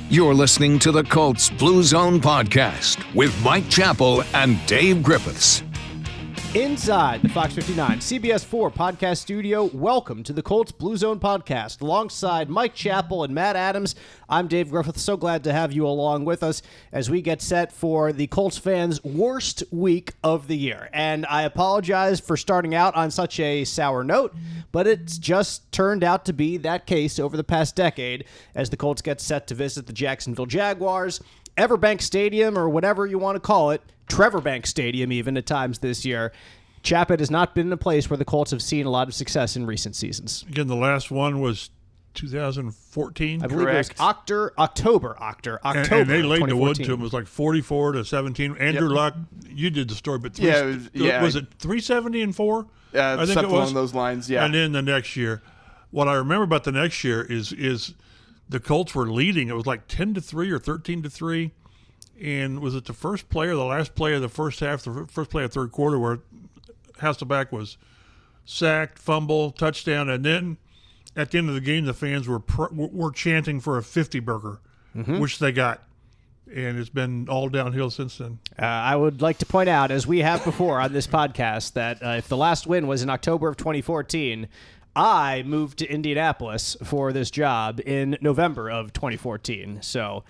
You're listening to the Colts Blue Zone podcast with Mike Chappell and Dave Griffiths. Inside the Fox 59 CBS 4 podcast studio, welcome to the Colts Blue Zone podcast. Alongside Mike Chappell and Matt Adams, I'm Dave Griffiths. So glad to have you along with us as we get set for the Colts fans' worst week of the year. And I apologize for starting out on such a sour note, but it's just turned out to be that case over the past decade as the Colts get set to visit the Jacksonville Jaguars. EverBank Stadium, or whatever you want to call it, EverBank Stadium even at times this year. Chappell has not been in a place where the Colts have seen a lot of success in recent seasons. Again, the last one was 2014. I believe it was October. And they laid the wood to him. It was like 44-17. Andrew Luck, you did the story, but was it 370 and 4? I think it was along those lines. Yeah. And then the next year, what I remember about the next year is the Colts were leading. It was like 10-3 or 13-3. And was it the first play or the last play of the first half, the first play of third quarter, where Hasselbeck was sacked, fumble, touchdown, and then at the end of the game, the fans were chanting for a 50-burger, which they got. And it's been all downhill since then. I would like to point out, as we have before on this podcast, that if the last win was in October of 2014, I moved to Indianapolis for this job in November of 2014. So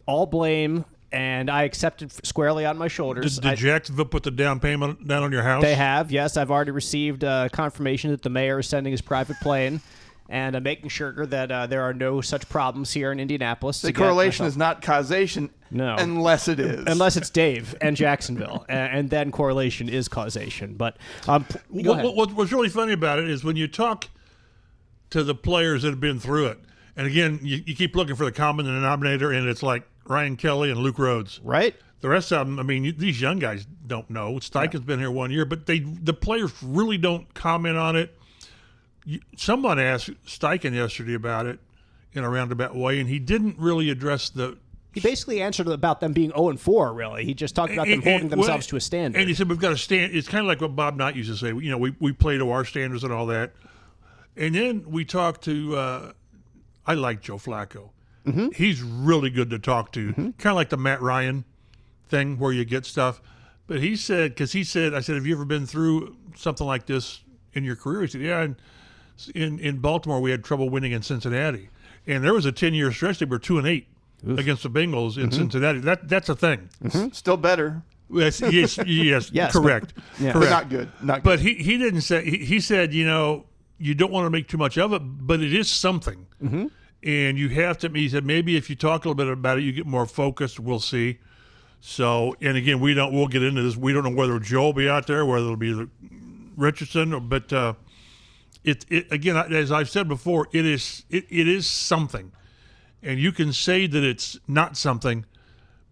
all blame, and I accepted squarely on my shoulders. Did Jacksonville put the down payment down on your house? They have, yes. I've already received confirmation that the mayor is sending his private plane, and I'm making sure that there are no such problems here in Indianapolis. The correlation is not causation, unless it is. Unless it's Dave and Jacksonville, and then correlation is causation. But what's really funny about it is when you talk to the players that have been through it, and again, you keep looking for the common denominator, and it's like Ryan Kelly and Luke Rhodes. Right. The rest of them, I mean, these young guys don't know. Steichen's been here 1 year, but the players really don't comment on it. Someone asked Steichen yesterday about it in a roundabout way, and he didn't really address He basically answered about them being 0-4, really. He just talked about them holding themselves to a standard. And he said, we've got to stand. It's kind of like what Bob Knight used to say. You know, we play to our standards and all that. And then we talked to I like Joe Flacco. Mm-hmm. He's really good to talk to. Mm-hmm. Kind of like the Matt Ryan thing where you get stuff. But I said, have you ever been through something like this in your career? He said, yeah, in Baltimore we had trouble winning in Cincinnati. And there was a 10-year stretch they were 2-8 against the Bengals in Cincinnati. That's a thing. Mm-hmm. Still better. Yes, correct. But not good. But he didn't say, he said, you don't want to make too much of it, but it is something. Mm-hmm. And you have to, he said, maybe if you talk a little bit about it, you get more focused. We'll see. So, and again, we'll get into this. We don't know whether Joe will be out there, whether it'll be Richardson, but again, as I've said before, it is something. And you can say that it's not something,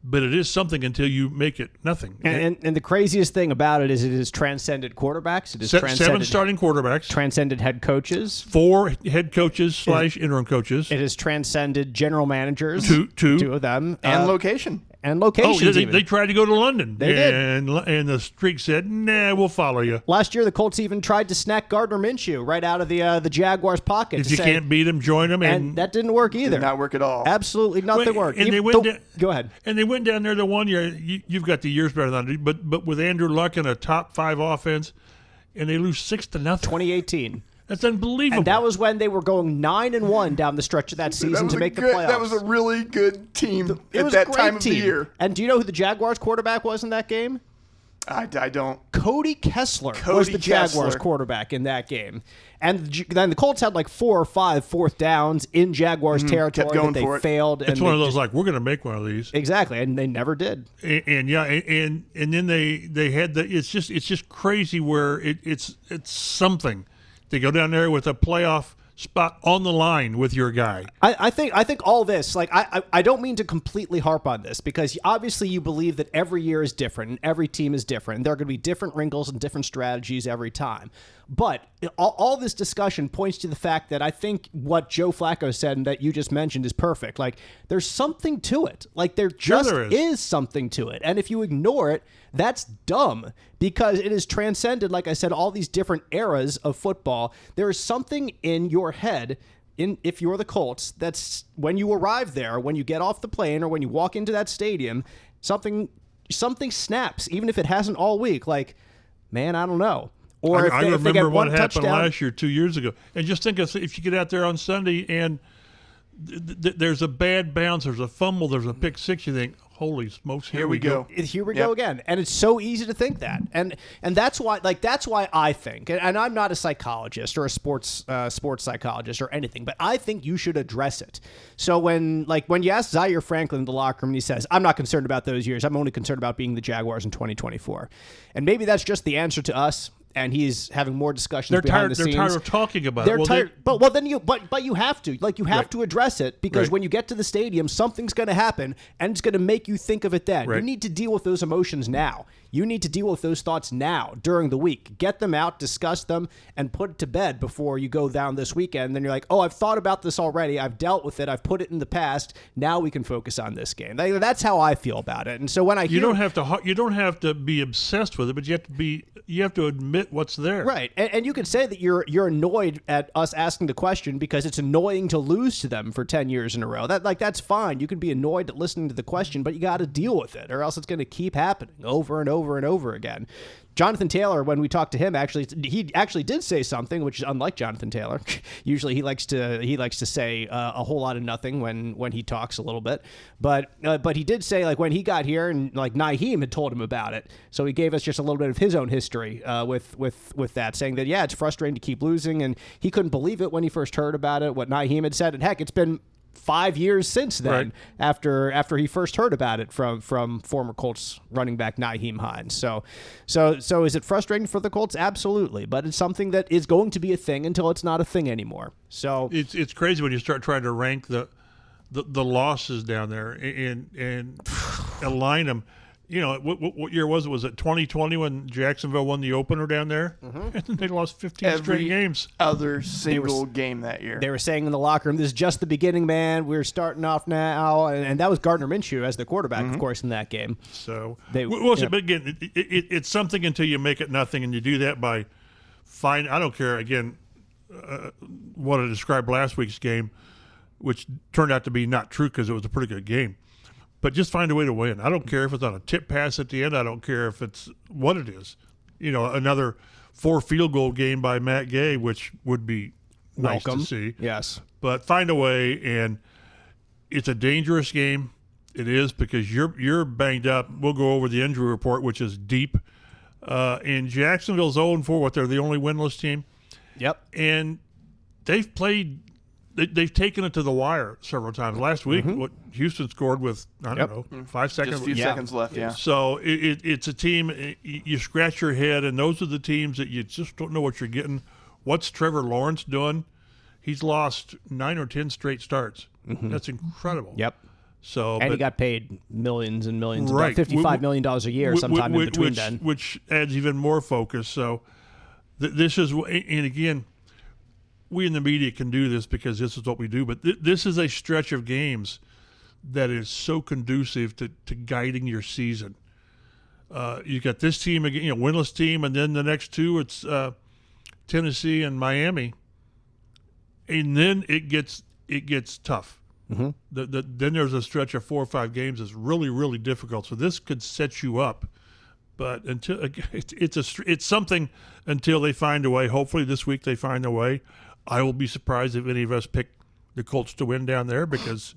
but it is something until you make it nothing. And the craziest thing about it has transcended quarterbacks. It has transcended 7 starting quarterbacks. Transcended head coaches. 4 head coaches / interim coaches. It has transcended general managers. Two of them. And location. And locations. They tried to go to London. They did. And the streak said, nah, we'll follow you. Last year, the Colts even tried to snack Gardner Minshew right out of the Jaguars' pocket. If you can't beat him, join him. And that didn't work either. Did not work at all. Absolutely nothing worked. And go ahead. And they went down there the 1 year. You've got the years better than I do, but with Andrew Luck and a top 5 offense, and they lose 6-0. 2018. That's unbelievable. And that was when they were going 9-1 down the stretch of that season to make the playoffs. That was a really good team at that time of the year. And do you know who the Jaguars quarterback was in that game? I don't. Cody Kessler was the Jaguars quarterback in that game. And then the Colts had like 4 or 5 fourth downs in Jaguars territory that they failed. It's one of those like, we're going to make one of these. Exactly, and they never did. And then they had it's just crazy where it's something. They go down there with a playoff spot on the line with your guy. I think all this, like, I don't mean to completely harp on this, because obviously you believe that every year is different and every team is different, and there are going to be different wrinkles and different strategies every time. But all this discussion points to the fact that I think what Joe Flacco said and that you just mentioned is perfect. Like, there's something to it. Like, there is something to it. And if you ignore it, that's dumb, because it has transcended, like I said, all these different eras of football. There is something in your head if you're the Colts, that's when you arrive there, when you get off the plane or when you walk into that stadium, something snaps, even if it hasn't all week. Like, man, I don't know. Or I remember what happened last year, 2 years ago. And just think of if you get out there on Sunday and there's a bad bounce, there's a fumble, there's a pick six, you think, holy smokes, here we go. Here we go again. And it's so easy to think that. And that's why I think, and I'm not a psychologist or a sports psychologist or anything, but I think you should address it. So when you ask Zaire Franklin in the locker room and he says, I'm not concerned about those years, I'm only concerned about being the Jaguars in 2024. And maybe that's just the answer to us. And he's having more discussions behind the scenes. They're tired of talking about it. They're tired. But you have to. You have to address it because when you get to the stadium, something's going to happen, and it's going to make you think of it then. Right. You need to deal with those emotions now. You need to deal with those thoughts now during the week. Get them out, discuss them, and put it to bed before you go down this weekend. Then you're like, oh, I've thought about this already. I've dealt with it. I've put it in the past. Now we can focus on this game. That's how I feel about it. And so when I hear, you don't have to be obsessed with it, but you have to admit what's there. Right. And you could say that you're annoyed at us asking the question because it's annoying to lose to them for 10 years in a row. That's fine. You can be annoyed at listening to the question, but you got to deal with it or else it's going to keep happening over and over and over again. Jonathan Taylor, when we talked to him, he actually did say something, which is unlike Jonathan Taylor. Usually he likes to say a whole lot of nothing when he talks a little bit, but he did say, like, when he got here and like Nyheim had told him about it, so he gave us just a little bit of his own history with that, saying that it's frustrating to keep losing, and he couldn't believe it when he first heard about it, what Nyheim had said, and heck, it's been 5 years since then, after he first heard about it from former Colts running back Nyheim Hines. So is it frustrating for the Colts? Absolutely, but it's something that is going to be a thing until it's not a thing anymore. So it's crazy when you start trying to rank the losses down there and align them. You know, what year was it? Was it 2020 when Jacksonville won the opener down there? Mm-hmm. And they lost 15 straight games. Other single game that year. They were saying in the locker room, this is just the beginning, man. We're starting off now. And that was Gardner Minshew as the quarterback, of course, in that game. So, but again, it's something until you make it nothing. And you do that by I don't care, again, what I described last week's game, which turned out to be not true because it was a pretty good game. But just find a way to win. I don't care if it's on a tip pass at the end. I don't care if it's what it is. You know, another 4 field goal game by Matt Gay, which would be welcome. Nice to see. Yes. But find a way, and it's a dangerous game. It is because you're banged up. We'll go over the injury report, which is deep. And Jacksonville's 0-4, what, they're the only winless team? Yep. And they've They've taken it to the wire several times. Last week, what Houston scored with, I don't know, 5 seconds. Just a few seconds left, yeah. So it's a team, you scratch your head, and those are the teams that you just don't know what you're getting. What's Trevor Lawrence doing? He's lost 9 or 10 straight starts. Mm-hmm. That's incredible. Yep. So, he got paid millions and millions, about $55 million a year sometime in between then. Which adds even more focus. So this is, and again, we in the media can do this because this is what we do, but this is a stretch of games that is so conducive to guiding your season. You got this team again, winless team, and then the next two, it's Tennessee and Miami, and then it gets tough. Mm-hmm. Then there's a stretch of 4 or 5 games that's really, really difficult. So this could set you up, but until it's something until they find a way. Hopefully this week they find a way. I will be surprised if any of us pick the Colts to win down there because,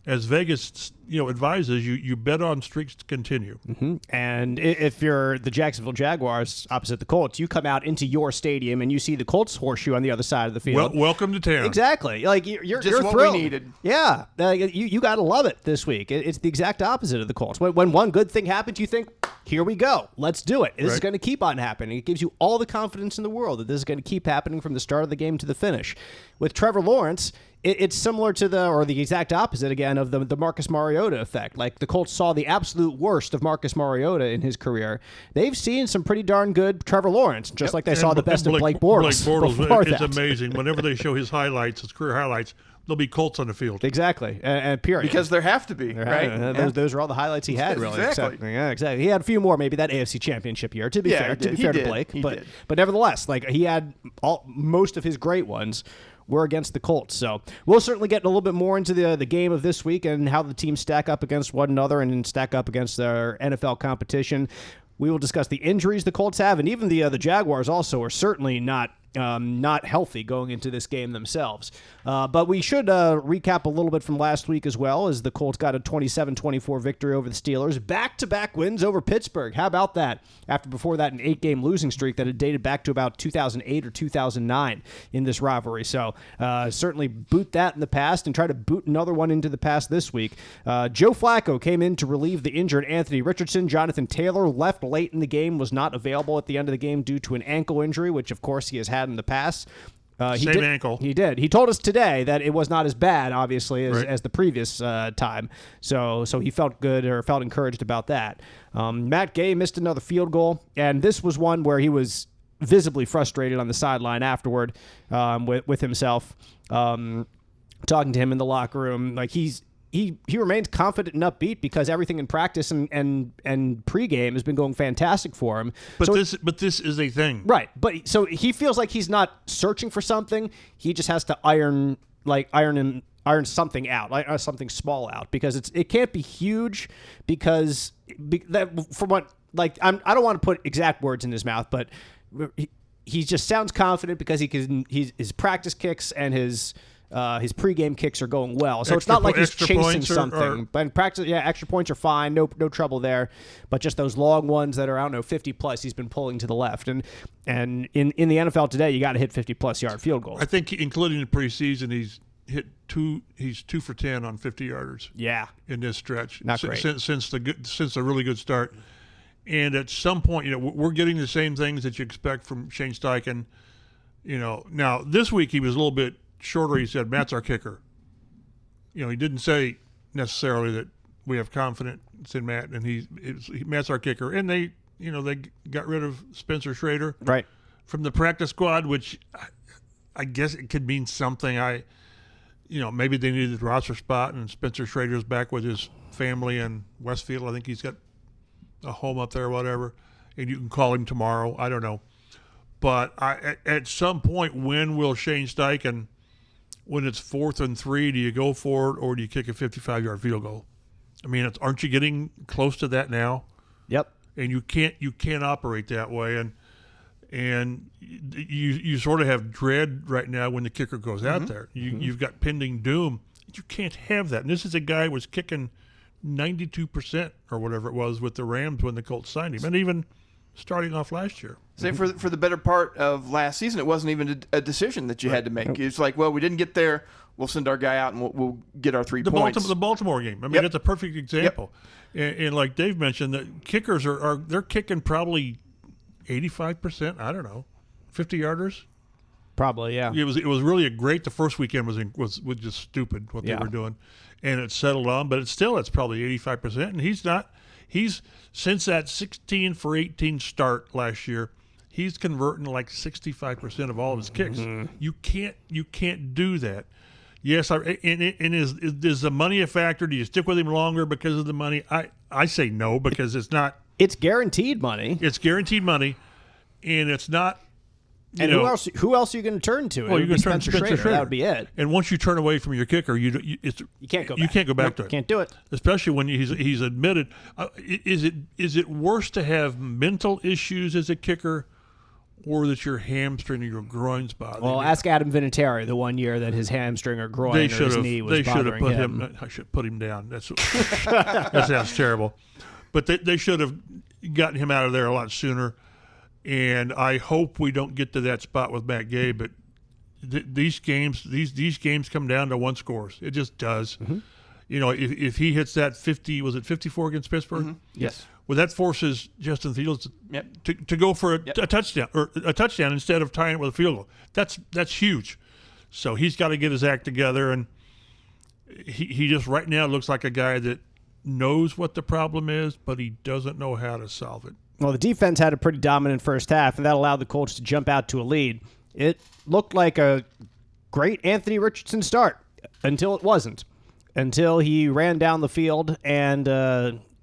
as Vegas, advises, you bet on streaks to continue. Mm-hmm. And if you're the Jacksonville Jaguars opposite the Colts, you come out into your stadium and you see the Colts horseshoe on the other side of the field. Well, welcome to town. Exactly. Like you're just what thrilled. we needed. Yeah, you got to love it this week. It's the exact opposite of the Colts. When one good thing happens, you think, here we go. Let's do it. This is going to keep on happening. It gives you all the confidence in the world that this is going to keep happening from the start of the game to the finish. With Trevor Lawrence, it's similar to the exact opposite, again, of the Marcus Mariota effect. Like, the Colts saw the absolute worst of Marcus Mariota in his career. They've seen some pretty darn good Trevor Lawrence, just like they saw the best of Blake Bortles. It's amazing. Whenever they show his highlights, his career highlights, there'll be Colts on the field. Exactly. And period. Because there have to be, right? Those are all the highlights he had, really. Exactly. Yeah, exactly. He had a few more, maybe that AFC Championship year, to be fair to Blake. But nevertheless, like, he had most of his great ones were against the Colts. So we'll certainly get a little bit more into the game of this week and how the teams stack up against one another and stack up against their NFL competition. We will discuss the injuries the Colts have, and even the Jaguars also are certainly not healthy going into this game themselves. But we should recap a little bit from last week as well, as the Colts got a 27-24 victory over the Steelers. Back-to-back wins over Pittsburgh. How about that? After before that, an 8-game losing streak that had dated back to about 2008 or 2009 in this rivalry. So certainly boot that in the past and try to boot another one into the past this week. Joe Flacco came in to relieve the injured Anthony Richardson. Jonathan Taylor left late in the game, was not available at the end of the game due to an ankle injury, which of course he has had in the past. Same ankle. He did. He told us today that it was not as bad, obviously, as the previous time. So he felt good, or felt encouraged about that. Matt Gay missed another field goal, and this was one where he was visibly frustrated on the sideline afterward with himself, talking to him in the locker room. Like he remains confident and upbeat because everything in practice and pregame has been going fantastic for him. But this is a thing, right? But so he feels like he's not searching for something. He just has to iron something out, like something small out, because it can't be huge, because from what, like, I don't want to put exact words in his mouth, but he just sounds confident because his practice kicks and his pregame kicks are going well. So it's not like he's chasing something. But in practice, extra points are fine. No trouble there. But just those long ones that are, 50 plus, he's been pulling to the left. And in the NFL today, you got to hit 50 plus yard field goals. I think, including the preseason, he's 2 for 10 on 50-yarders. Yeah. In this stretch. Not great. Since the really good start. And at some point, we're getting the same things that you expect from Shane Steichen. Now this week he was a little bit shorter. He said, Matt's our kicker. He didn't say necessarily that we have confidence in Matt, and Matt's our kicker. And they got rid of Spencer Schrader from the practice squad, which I guess it could mean something. Maybe they needed the roster spot, and Spencer Schrader's back with his family in Westfield. I think he's got a home up there or whatever, and you can call him tomorrow. I don't know. But at some point, when will Shane Steichen, when it's 4th and 3, do you go for it, or do you kick a 55-yard field goal? I mean, aren't you getting close to that now? Yep. And you can't operate that way, and you sort of have dread right now when the kicker goes out there. You've got pending doom. You can't have that. And this is a guy who was kicking 92% or whatever it was with the Rams when the Colts signed him, and even starting off last year. Say for the better part of last season, it wasn't even a decision that you had to make. It's like, well, we didn't get there. We'll send our guy out and we'll get our 3 points. The Baltimore game. I mean, that's a perfect example. Yep. And like Dave mentioned, the kickers they're kicking probably 85%. I don't know, 50-yarders. Probably, yeah. It was really the first weekend was just stupid what they were doing, and it settled on. But it's probably 85%, and he's since that 16 for 18 start last year, he's converting like 65% of all of his kicks. You can't do that. Yes, is the money a factor? Do you stick with him longer because of the money? I say no, because it's not. It's guaranteed money. It's guaranteed money, and it's not. And who else are you going to turn to? Well, you're going to turn to Spencer Schrader. That would be it. And once you turn away from your kicker, you can't go back. You can't go back to it. Can't do it. Especially when he's admitted. Is it worse to have mental issues as a kicker, or that your hamstring or your groin's bothering? Well, ask Adam Vinatieri the one year that his hamstring or groin or his knee was bothering him. I should put him down. That sounds terrible. But they should have gotten him out of there a lot sooner. And I hope we don't get to that spot with Matt Gay, but these games come down to one scores. It just does. If he hits that 50, was it 54 against Pittsburgh? Yes. Well, that forces Justin Fields to go for a touchdown instead of tying it with a field goal. That's huge. So he's got to get his act together, and he just right now looks like a guy that knows what the problem is, but he doesn't know how to solve it. Well, the defense had a pretty dominant first half, and that allowed the Colts to jump out to a lead. It looked like a great Anthony Richardson start until it wasn't. Until he ran down the field and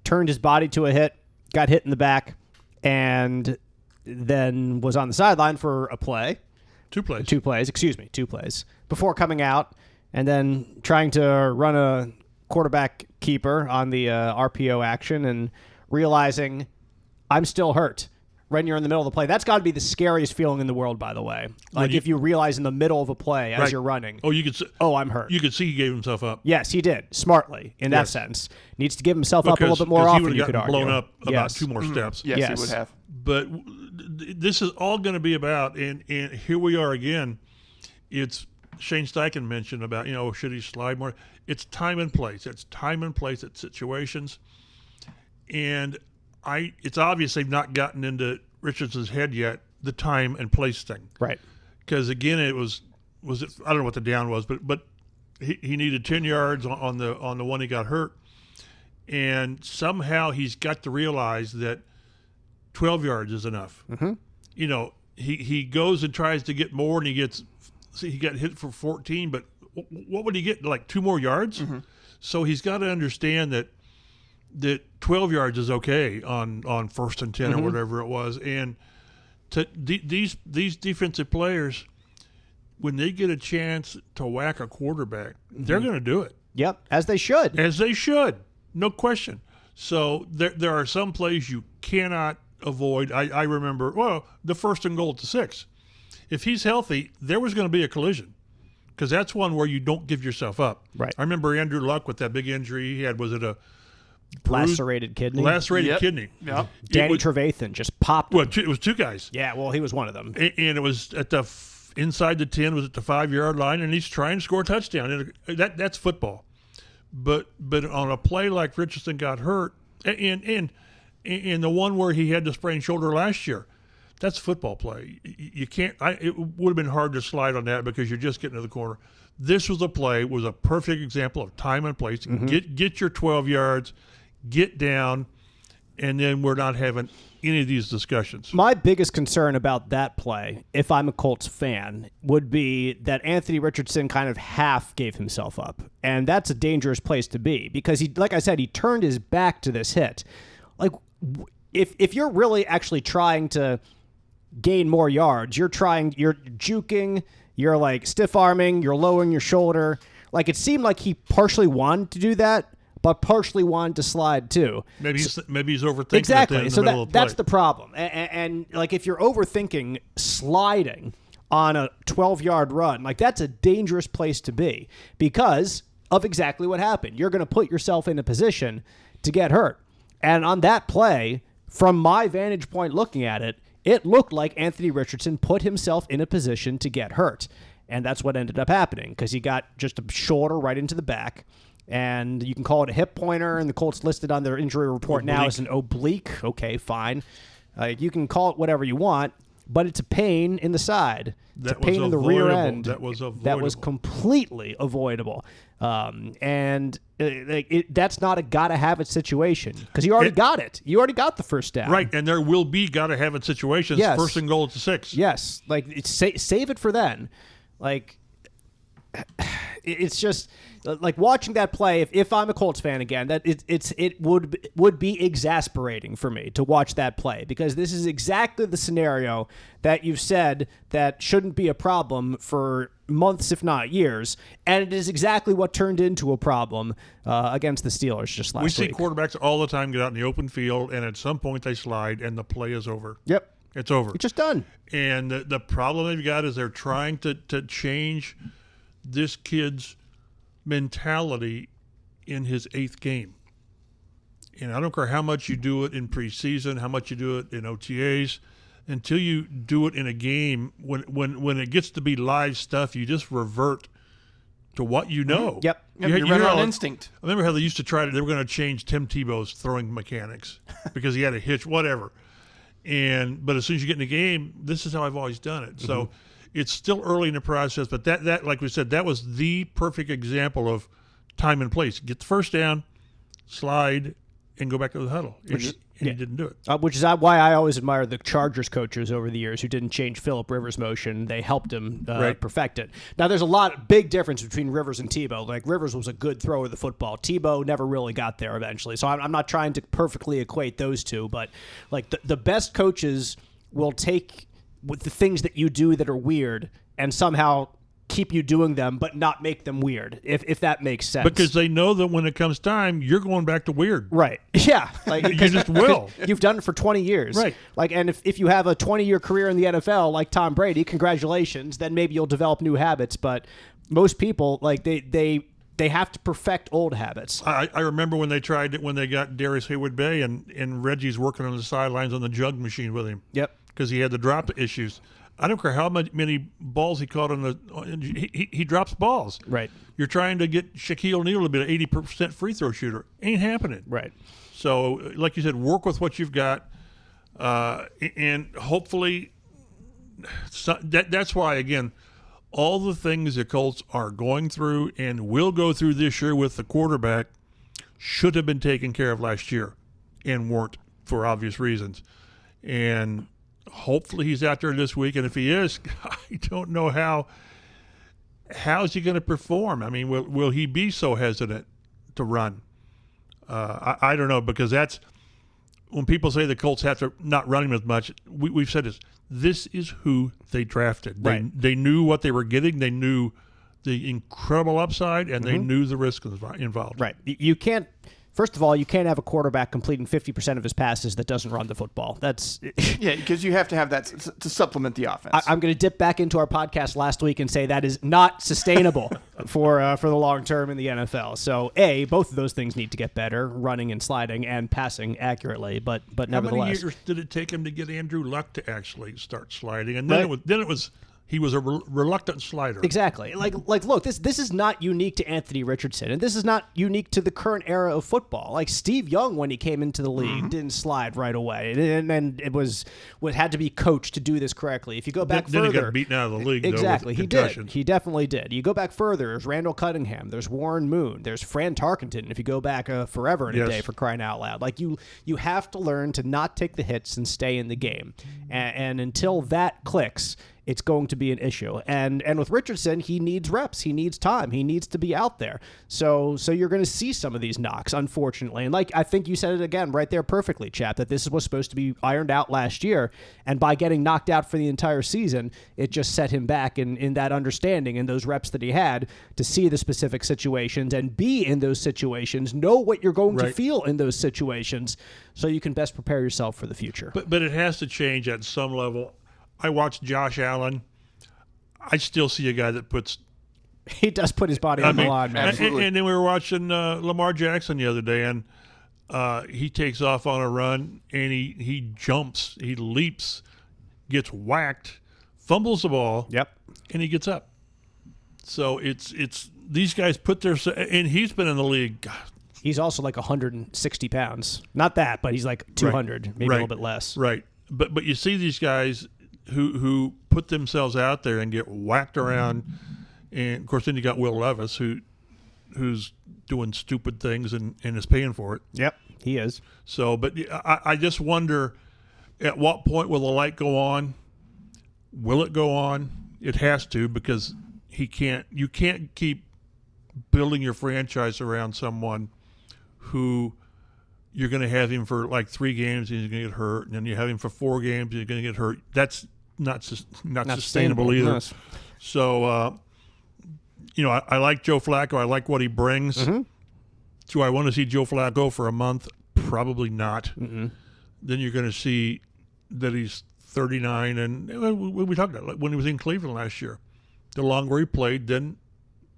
turned his body to a hit, got hit in the back, and then was on the sideline for a play Two plays. Two plays before coming out and then trying to run a quarterback keeper on the RPO action and realizing I'm still hurt when you're in the middle of the play. That's got to be the scariest feeling in the world, by the way. Like if you realize in the middle of a play as you're running, I'm hurt. You could see he gave himself up. Yes, he did. Smartly, in that sense. Needs to give himself up a little bit more often, you could argue. Blown up about 2 more steps. Yes, he would have. But this is all going to be about, and here we are again. It's Shane Steichen mentioned about, should he slide more? It's time and place. It's time and place at situations. And it's obvious they've not gotten into Richardson's head yet, the time and place thing. Right. Because, again, it was it, I don't know what the down was, but he needed 10 yards on the one he got hurt. And somehow he's got to realize that 12 yards is enough. Mm-hmm. He goes and tries to get more, and he got hit for 14, but what would he get, like 2 more yards? Mm-hmm. So he's got to understand that 12 yards is okay on 1st and 10 or whatever it was. And these defensive players, when they get a chance to whack a quarterback, they're going to do it. Yep, as they should. As they should, no question. So there are some plays you cannot avoid. I remember, the 1st and goal at the 6. If he's healthy, there was going to be a collision because that's one where you don't give yourself up. Right. I remember Andrew Luck with that big injury he had. Was it a lacerated kidney? Lacerated kidney. Yep. Danny Trevathan just popped him. Well, it was 2 guys. Yeah, well, he was one of them. And it was at the inside the 10, was at the 5-yard line, and he's trying to score a touchdown. And that's football. But on a play like Richardson got hurt, and the one where he had the sprained shoulder last year, that's football play. You can't. It would have been hard to slide on that because you're just getting to the corner. This was a perfect example of time and place. Get your 12 yards, get down, and then we're not having any of these discussions. My biggest concern about that play, if I'm a Colts fan, would be that Anthony Richardson kind of half gave himself up. And that's a dangerous place to be because he, like I said, he turned his back to this hit. Like, if you're really actually trying to gain more yards, you're juking, you're like stiff arming, you're lowering your shoulder. Like, it seemed like he partially wanted to do that, but partially wanted to slide too. Maybe he's overthinking exactly. it in the So middle of the play. That's the problem. And like, if you're overthinking sliding on a 12-yard run, like, that's a dangerous place to be because of exactly what happened. You're going to put yourself in a position to get hurt. And on that play, from my vantage point looking at it, it looked like Anthony Richardson put himself in a position to get hurt. And that's what ended up happening because he got just a shoulder right into the back. And you can call it a hip pointer, and the Colts listed on their injury report now as an oblique. Okay, fine. You can call it whatever you want, but it's a pain in the side. It's a pain in the rear end. That was avoidable. That was completely avoidable. That's not a gotta-have-it situation because you already got it. You already got the first down. Right, and there will be gotta-have-it situations. Yes. 1st and goal at the 6. Yes, like save it for then. Like, it's just like watching that play. If I'm a Colts fan again, that it would be exasperating for me to watch that play because this is exactly the scenario that you've said that shouldn't be a problem for months, if not years, and it is exactly what turned into a problem against the Steelers just last week. We see quarterbacks all the time get out in the open field, and at some point they slide, and the play is over. Yep. It's over. It's just done. And the problem they've got is they're trying to change this kid's mentality in his 8th game. And I don't care how much you do it in preseason, how much you do it in OTAs, until you do it in a game, when it gets to be live stuff, you just revert to what you know. Yep. You run on instinct. I remember how they used to they were going to change Tim Tebow's throwing mechanics because he had a hitch, whatever. But as soon as you get in the game, this is how I've always done it. So it's still early in the process, but that like we said, that was the perfect example of time and place. Get the first down, slide, and go back to the huddle. He didn't do it. Which is why I always admire the Chargers coaches over the years who didn't change Phillip Rivers' motion. They helped him perfect it. Now, there's a big difference between Rivers and Tebow. Like, Rivers was a good thrower of the football. Tebow never really got there eventually. So I'm not trying to perfectly equate those two, but like the best coaches will take with the things that you do that are weird and somehow keep you doing them but not make them weird, if that makes sense. Because they know that when it comes time, you're going back to weird. Right. Yeah. Like you just will. You've done it for 20 years. Right. Like, and if you have a 20-year career in the NFL like Tom Brady, congratulations, then maybe you'll develop new habits. But most people, like, they have to perfect old habits. I remember when they tried it when they got Darius Hayward-Bay and Reggie's working on the sidelines on the jug machine with him. Yep. Because he had the drop issues. I don't care how many balls he caught he drops balls. Right. You're trying to get Shaquille O'Neal to be an 80% free throw shooter. Ain't happening. Right. So, like you said, work with what you've got, and hopefully, that's why, again, all the things the Colts are going through and will go through this year with the quarterback should have been taken care of last year and weren't for obvious reasons. And hopefully he's out there this week, and if he is, I don't know how's he going to perform. I mean, will he be so hesitant to run? I don't know, because that's when people say the Colts have to not run him as much. We've said this. This is who they drafted. Right. They knew what they were getting. They knew the incredible upside, and they knew the risk involved. Right. You can't. First of all, you can't have a quarterback completing 50% of his passes that doesn't run the football. That's yeah, because you have to have that to supplement the offense. I'm going to dip back into our podcast last week and say that is not sustainable for the long term in the NFL. So, both of those things need to get better: running and sliding, and passing accurately. But nevertheless, how many years did it take him to get Andrew Luck to actually start sliding? And then it was. He was a reluctant slider. Exactly. Like, look, this is not unique to Anthony Richardson, and this is not unique to the current era of football. Like Steve Young, when he came into the league, didn't slide right away, and it had to be coached to do this correctly. If you go back further, then he got beaten out of the league. Exactly, he did. He definitely did. You go back further, there's Randall Cunningham, there's Warren Moon, there's Fran Tarkenton. If you go back forever in a day, for crying out loud, like you have to learn to not take the hits and stay in the game, and until that clicks, it's going to be an issue. And with Richardson, he needs reps. He needs time. He needs to be out there. So you're going to see some of these knocks, unfortunately. And like I think you said it again right there perfectly, Chap, that this was supposed to be ironed out last year. And by getting knocked out for the entire season, it just set him back in that understanding and those reps that he had to see the specific situations and be in those situations, know what you're going to feel in those situations so you can best prepare yourself for the future. But it has to change at some level. I watched Josh Allen. I still see a guy that puts... He does put his body on the line, man. And then we were watching Lamar Jackson the other day, and he takes off on a run, and he jumps, he leaps, gets whacked, fumbles the ball, and he gets up. So it's these guys put their... And he's been in the league... God, he's also like 160 pounds. Not that, but he's like 200, maybe a little bit less. Right. But you see these guys... who put themselves out there and get whacked around, and of course then you got Will Levis who's doing stupid things and is paying for it. Yep, he is. So, but I just wonder, at what point will the light go on? Will it go on? It has to, because you can't keep building your franchise around someone who you're going to have him for like 3 games and he's going to get hurt, and then you have him for 4 games and he's going to get hurt. That's not sustainable either. Yes. So, I like Joe Flacco. I like what he brings. Mm-hmm. Do I want to see Joe Flacco for a month? Probably not. Mm-hmm. Then you're going to see that he's 39, and we talked about when he was in Cleveland last year. The longer he played, then,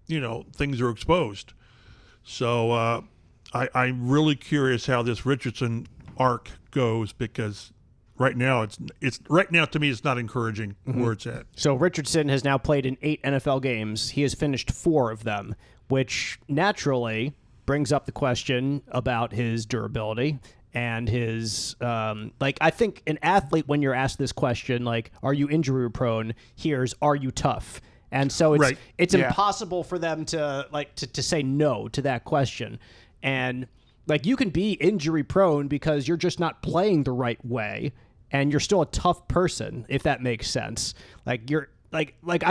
things are exposed. So, I'm really curious how this Richardson arc goes, because right now to me it's not encouraging where it's at. So Richardson has now played in 8 NFL games. He has finished 4 of them, which naturally brings up the question about his durability and his I think an athlete, when you're asked this question, like, are you injury prone, here's, are you tough? And so it's impossible for them to say no to that question. And you can be injury prone because you're just not playing the right way, and you're still a tough person, if that makes sense. I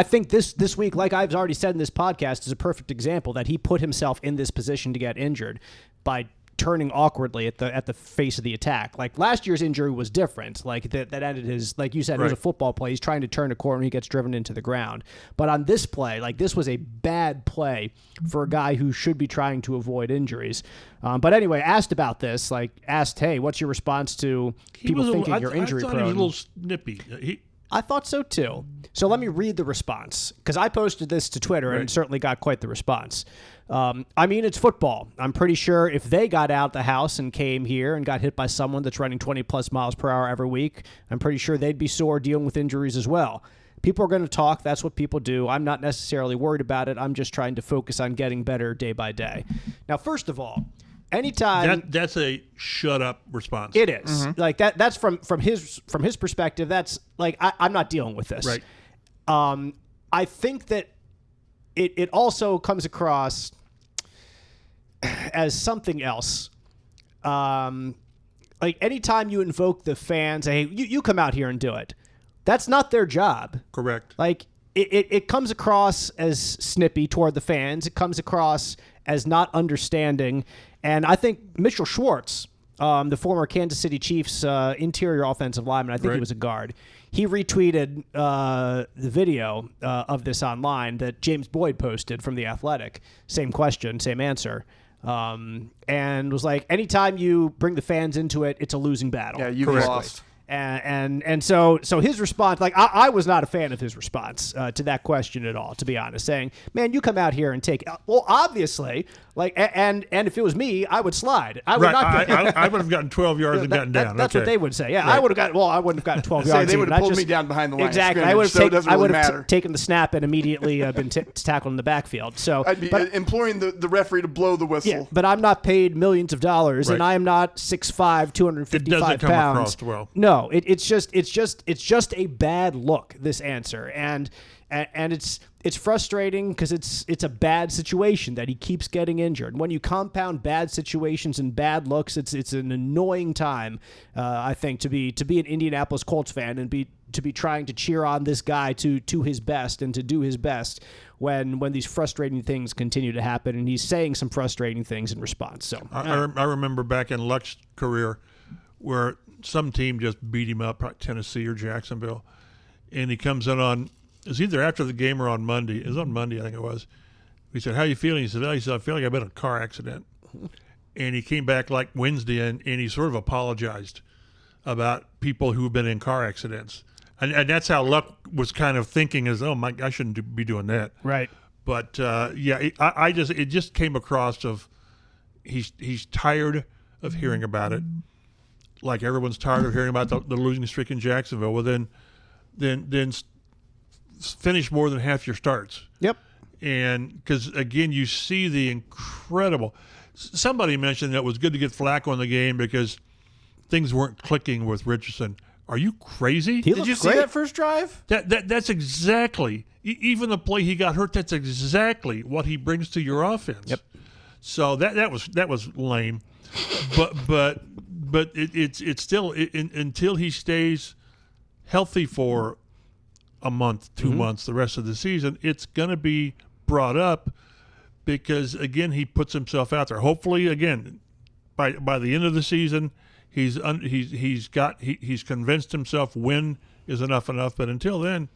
think this week, like I've already said in this podcast, is a perfect example that he put himself in this position to get injured by turning awkwardly at the face of the attack. Like last year's injury was different. Like that ended his, like you said, it was a football play. He's trying to turn a corner and he gets driven into the ground. But on this play, like this was a bad play for a guy who should be trying to avoid injuries. But anyway, asked about this, hey, what's your response to people thinking you're injury prone? I thought he was a little snippy. I thought so too. So let me read the response, because I posted this to Twitter and certainly got quite the response. I mean, it's football. I'm pretty sure if they got out the house and came here and got hit by someone that's running 20-plus miles per hour every week, I'm pretty sure they'd be sore dealing with injuries as well. People are going to talk. That's what people do. I'm not necessarily worried about it. I'm just trying to focus on getting better day by day. Now, first of all, anytime that's a shut up response. It is. Like that's from his perspective. That's like I'm not dealing with this. Right. I think that it also comes across as something else. Like anytime you invoke the fans, hey, you come out here and do it. That's not their job. Correct. Like it comes across as snippy toward the fans. It comes across as not understanding. And I think Mitchell Schwartz, the former Kansas City Chiefs interior offensive lineman, I think he was a guard, he retweeted the video of this online that James Boyd posted from The Athletic. Same question, same answer. And was like, anytime you bring the fans into it, it's a losing battle. Yeah, you've lost. And so his response, like I was not a fan of his response to that question at all, to be honest, saying, man, you come out here and take, well, obviously, like, and if it was me, I would slide. I would not. I would have gotten 12 yards and gotten down. That's what they would say. Yeah, right. I wouldn't have gotten 12 yards. They would have pulled me down behind the line. Exactly. I would have taken the snap and immediately been tackled in the backfield. So I'd be imploring the referee to blow the whistle. Yeah, but I'm not paid millions of dollars, and I am not 6'5", 255 it doesn't come pounds. Across well. No, it's just a bad look, this answer, and it's frustrating because it's a bad situation that he keeps getting injured. When you compound bad situations and bad looks, it's an annoying time, I think, to be an Indianapolis Colts fan and to be trying to cheer on this guy to his best and to do his best when these frustrating things continue to happen, and he's saying some frustrating things in response. So I remember back in Luck's career where some team just beat him up, probably Tennessee or Jacksonville, and he comes in on, it was either after the game or on Monday. It was on Monday, I think it was. We said, how you feeling? He said, I feel like I've been in a car accident. And he came back like Wednesday, and he sort of apologized about people who've been in car accidents. And that's how Luck was kind of thinking is, I shouldn't be doing that. Right. But, it just came across of he's tired of hearing about it. Like everyone's tired of hearing about the losing streak in Jacksonville. Well, then finish more than half your starts. Yep. And because, again, you see the incredible – somebody mentioned that it was good to get Flacco in the game because things weren't clicking with Richardson. Are you crazy? Did you see that first drive? That's exactly – even the play he got hurt, that's exactly what he brings to your offense. Yep. So that was lame. But it's still until he stays healthy for a month, 2 months, the rest of the season, it's going to be brought up because, again, he puts himself out there. Hopefully, again, by the end of the season, he's convinced himself win is enough. But until then,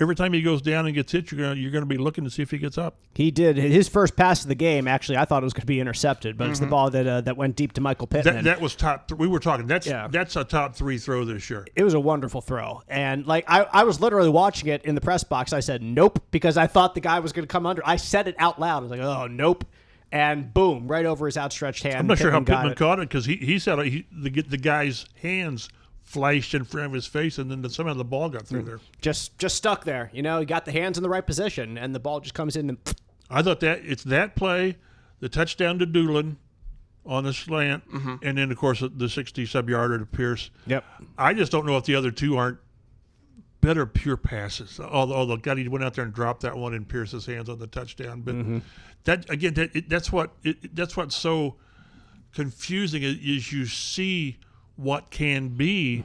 every time he goes down and gets hit, you're going to be looking to see if he gets up. He did. His first pass of the game, actually, I thought it was going to be intercepted, but it's the ball that went deep to Michael Pittman. That was top. We were talking. That's a top 3 throw this year. It was a wonderful throw, and like I was literally watching it in the press box. I said nope because I thought the guy was going to come under. I said it out loud. I was like, oh nope, and boom, right over his outstretched hand. I'm not sure how Pittman caught it because he said the guy's hands flashed in front of his face, and then somehow the ball got through there. Just stuck there. You know, he got the hands in the right position, and the ball just comes in. And I thought that it's that play, the touchdown to Doolin on the slant, and then, of course, the 60-sub-yarder to Pierce. Yep. I just don't know if the other two aren't better pure passes. Although God, he went out there and dropped that one in Pierce's hands on the touchdown. But that's what's so confusing is you see what can be,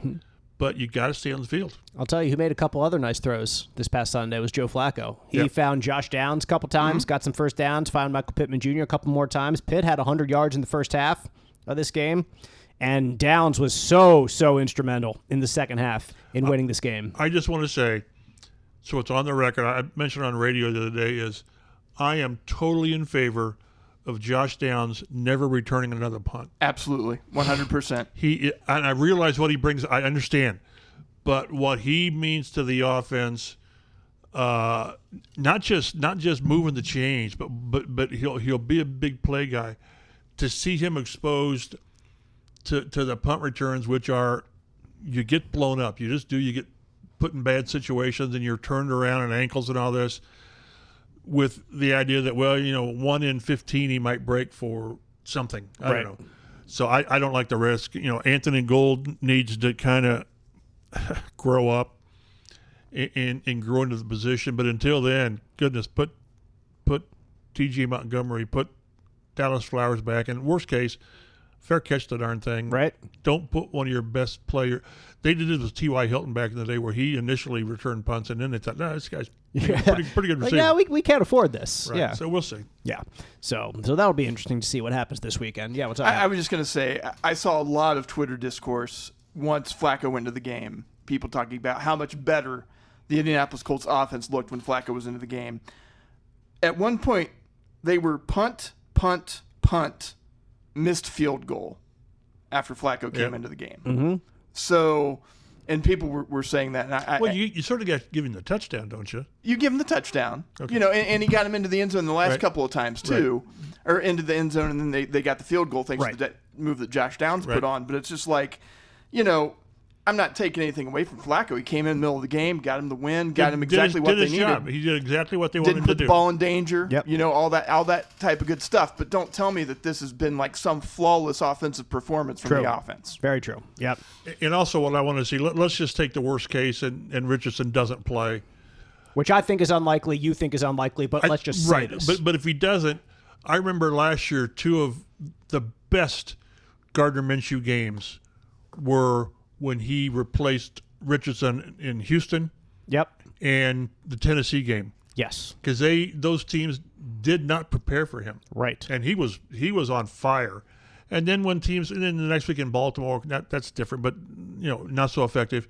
but you got to stay on the field. I'll tell you who made a couple other nice throws this past Sunday was Joe Flacco. He found Josh Downs a couple times, got some first downs, found Michael Pittman Jr. a couple more times. Pitt had 100 yards in the first half of this game, and Downs was so instrumental in the second half in winning this game. I just want to say, so it's on the record, I mentioned on radio the other day, is I am totally in favor of Josh Downs never returning another punt. Absolutely, 100%. And I realize what he brings. I understand, but what he means to the offense, not just moving the chains, but he'll be a big play guy. To see him exposed to the punt returns, which are you get blown up. You get put in bad situations and you're turned around and ankles and all this. With the idea that, 1 in 15 he might break for something. I don't know. So I don't like the risk. Anthony Gould needs to kind of grow up and grow into the position. But until then, goodness, put T.J. Montgomery, put Dallas Flowers back. And worst case, fair catch the darn thing. Right. Don't put one of your best players. They did it with T.Y. Hilton back in the day where he initially returned punts, and then they thought, no, this guy's pretty good receiver. We can't afford this. Right. Yeah. So we'll see. Yeah. So that'll be interesting to see what happens this weekend. Yeah. What's up? I was just going to say, I saw a lot of Twitter discourse once Flacco went into the game. People talking about how much better the Indianapolis Colts offense looked when Flacco was into the game. At one point, they were punt, missed field goal after Flacco came into the game. Mm-hmm. So, and people were saying that. And you sort of got to give him the touchdown, don't you? You give him the touchdown. Okay. And he got him into the end zone the last couple of times too, or into the end zone, and then they got the field goal thanks to that move that Josh Downs put on. But it's just like, I'm not taking anything away from Flacco. He came in the middle of the game, got him the win, got him exactly what they needed. Job. He did exactly what they wanted him to do. Didn't put the ball in danger. Yep. All that type of good stuff. But don't tell me that this has been like some flawless offensive performance from the offense. Very true. Yep. And also what I want to see, let's just take the worst case and Richardson doesn't play. Which I think is unlikely, you think is unlikely, but let's just say this. But if he doesn't, I remember last year 2 of the best Gardner Minshew games were when he replaced Richardson in Houston. Yep. And the Tennessee game. Yes. Because those teams did not prepare for him. Right. And he was on fire. And then and then the next week in Baltimore, that's different, but not so effective.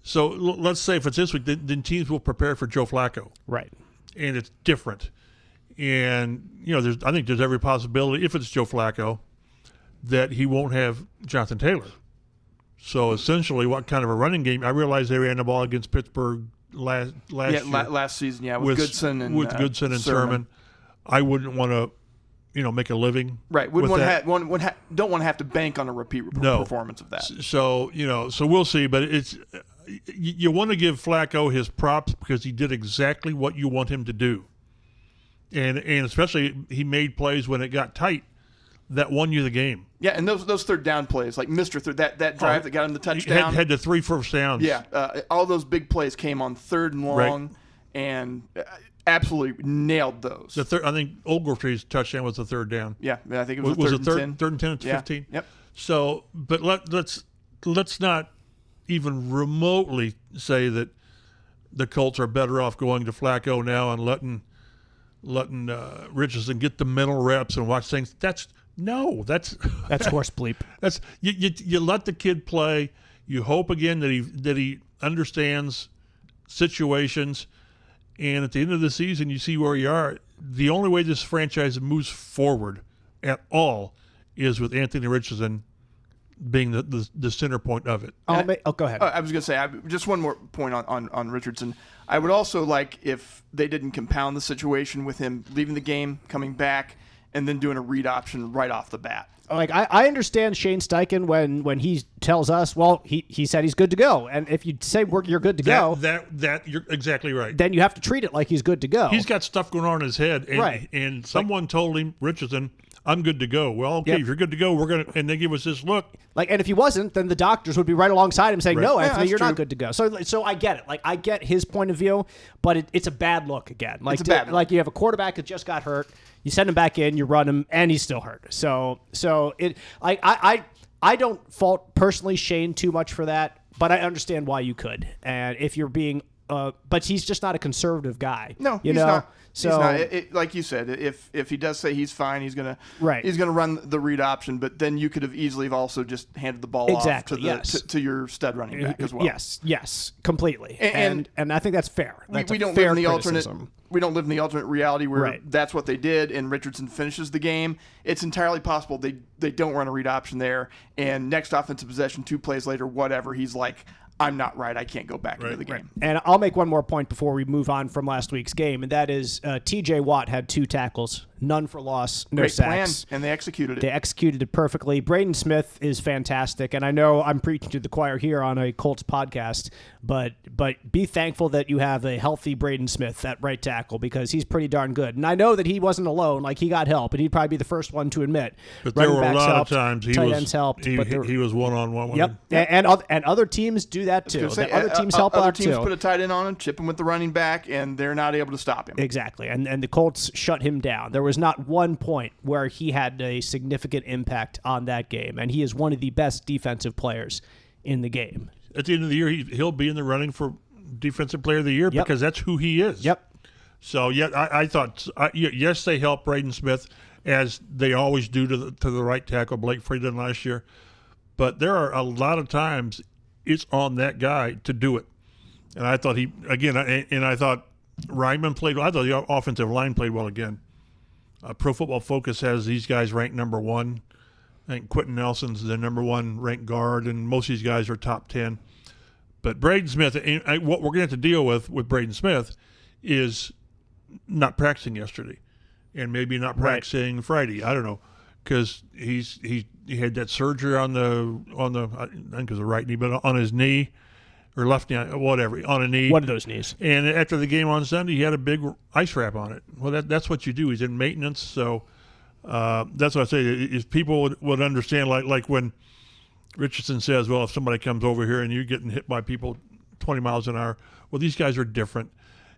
So let's say if it's this week, then teams will prepare for Joe Flacco. Right. And it's different. And I think there's every possibility, if it's Joe Flacco, that he won't have Jonathan Taylor. So essentially, what kind of a running game? I realize they ran the ball against Pittsburgh last year. Last season, with Goodson and Sermon. I wouldn't want to, make a living. Right, don't want to have to bank on a repeat performance of that. So so we'll see. But it's you want to give Flacco his props because he did exactly what you want him to do, and especially he made plays when it got tight that won you the game. Yeah, and those third down plays, like Mr. that drive that got him the touchdown. Had the 3 first downs. Yeah, all those big plays came on 3rd and long, and absolutely nailed those. I think Ogletree's touchdown was the 3rd down. Yeah, I think it was was a third and 10 to 15. Yep. So, but let's not even remotely say that the Colts are better off going to Flacco now and letting Richardson get the mental reps and watch things. That's horse bleep. That's you let the kid play. You hope again that he understands situations, and at the end of the season, you see where you are. The only way this franchise moves forward at all is with Anthony Richardson being the center point of it. Go ahead. I was going to say just one more point on Richardson. I would also like if they didn't compound the situation with him leaving the game, coming back, and then doing a read option right off the bat. Like I understand Shane Steichen when he tells us, well, he said he's good to go, and if you say you're good to go, that you're exactly right. Then you have to treat it like he's good to go. He's got stuff going on in his head, and and someone told him, Richardson, I'm good to go. Well, okay, if you're good to go, we're gonna, and they give us this look. And if he wasn't, then the doctors would be right alongside him saying, no, Anthony, you're not good to go. So I get it. Like I get his point of view, but it's a bad look again. Like it's a bad look. Like you have a quarterback that just got hurt. You send him back in, you run him, and he's still hurt. So I don't fault personally Shane too much for that. but I understand why you could. And if you're being, but he's just not a conservative guy. No, he's not. So, he's not. Like you said, if he does say he's fine, he's gonna run the read option. But then you could have easily also just handed the ball off to your stud running back as well. Yes, completely. And I think that's fair. We don't live in the alternate. We don't live in the alternate reality where that's what they did, and Richardson finishes the game. It's entirely possible they don't run a read option there, and next offensive possession, 2 plays later, whatever, he's like, I'm not right. I can't go back into the game. And I'll make one more point before we move on from last week's game, and that is T.J. Watt had 2 tackles, none for loss, no Great sacks. Plan, and they executed it. They executed it perfectly. Braden Smith is fantastic, and I know I'm preaching to the choir here on a Colts podcast, but be thankful that you have a healthy Braden Smith at right tackle because he's pretty darn good. And I know that he wasn't alone; like he got help, and he'd probably be the first one to admit. But there were a lot of times he was one-on-one. Yep, and other teams do that too. Other teams help out too. Other teams put a tight end on him, chip him with the running back, and they're not able to stop him. Exactly, and the Colts shut him down. There was not one point where he had a significant impact on that game, and he is one of the best defensive players in the game. At the end of the year, he'll be in the running for Defensive Player of the Year because that's who he is. Yep. So, I thought, yes, they helped Braden Smith, as they always do to the right tackle, Blake Freeland last year. But there are a lot of times it's on that guy to do it. And I thought I thought Ryman played well. I thought the offensive line played well again. Pro Football Focus has these guys ranked number 1. I think Quentin Nelson's the number 1 ranked guard, and most of these guys are top 10. But Braden Smith, what we're going to have to deal with Braden Smith is not practicing yesterday, and maybe not practicing Friday. I don't know, because he had that surgery on the I think it was the right knee, but on his knee or left knee, whatever, on a knee. One of those knees. And after the game on Sunday, he had a big ice wrap on it. Well, that's what you do. He's in maintenance, so that's what I say. If people would understand, like when Richardson says, well, if somebody comes over here and you're getting hit by people 20 miles an hour, well, these guys are different,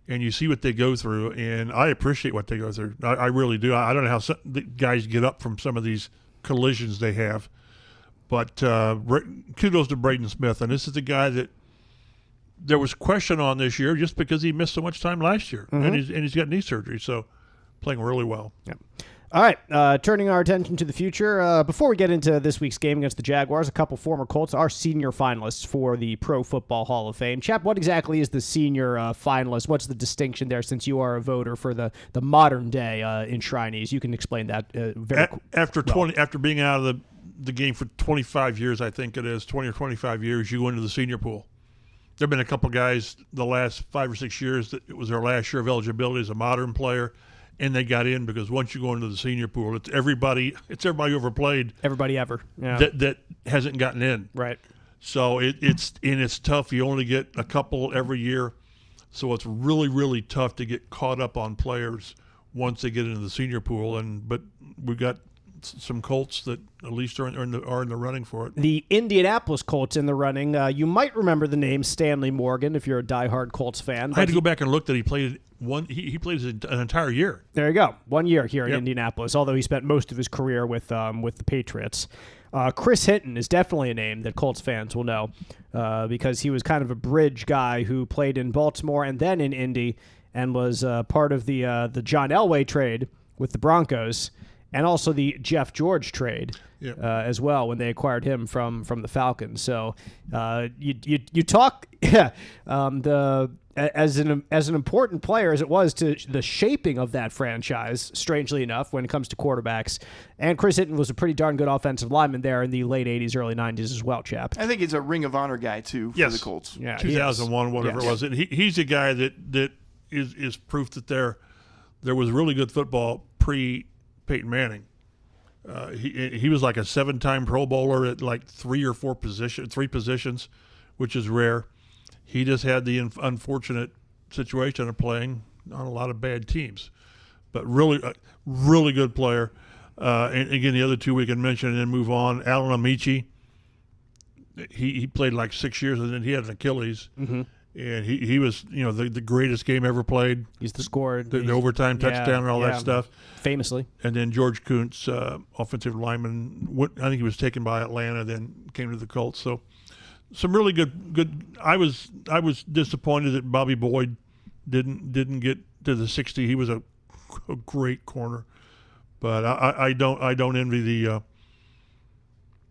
and you see what they go through, and I appreciate what they go through. I really do. I don't know how the guys get up from some of these collisions they have, but kudos to Braden Smith, and this is the guy that there was question on this year just because he missed so much time last year, and he's got knee surgery, so playing really well. Yep. All right, turning our attention to the future. Before we get into this week's game against the Jaguars, a couple former Colts are senior finalists for the Pro Football Hall of Fame. Chap, what exactly is the senior finalist? What's the distinction there, since you are a voter for the modern day enshrinees? You can explain that After being out of the game for 25 years, I think it is, 20 or 25 years, you go into the senior pool. There have been a couple guys the last 5 or 6 years that it was their last year of eligibility as a modern player, and they got in because once you go into the senior pool, it's everybody overplayed. Everybody ever. Yeah. That hasn't gotten in. Right. So it's tough. You only get a couple every year, so it's really, really tough to get caught up on players once they get into the senior pool. But we've got some Colts that at least are in the running for it. The Indianapolis Colts in the running. You might remember the name Stanley Morgan if you're a diehard Colts fan. I had to go back and look that he played he played an entire year. There you go. 1 year here in Indianapolis, although he spent most of his career with the Patriots. Chris Hinton is definitely a name that Colts fans will know because he was kind of a bridge guy who played in Baltimore and then in Indy and was part of the John Elway trade with the Broncos, and also the Jeff George trade as well when they acquired him from the Falcons. So you talk as an important player as it was to the shaping of that franchise, strangely enough, when it comes to quarterbacks. And Chris Hinton was a pretty darn good offensive lineman there in the late 80s, early 90s as well, Chap. I think he's a Ring of Honor guy, too, for the Colts. Yeah, 2001, whatever it was. He's a guy that is proof that there was really good football pre-Peyton Manning. He was like a 7-time Pro Bowler at like three positions, which is rare. He just had the unfortunate situation of playing on a lot of bad teams, but really good player. And again, the other two we can mention and then move on. Alan Amici, he played like 6 years and then he had an Achilles. Mm-hmm. And he was, the greatest game ever played. He's scored the overtime touchdown and all that stuff. Famously. And then George Kuntz, offensive lineman, I think he was taken by Atlanta, then came to the Colts. So some really good. I was disappointed that Bobby Boyd didn't get to the 60. He was a great corner, but I don't envy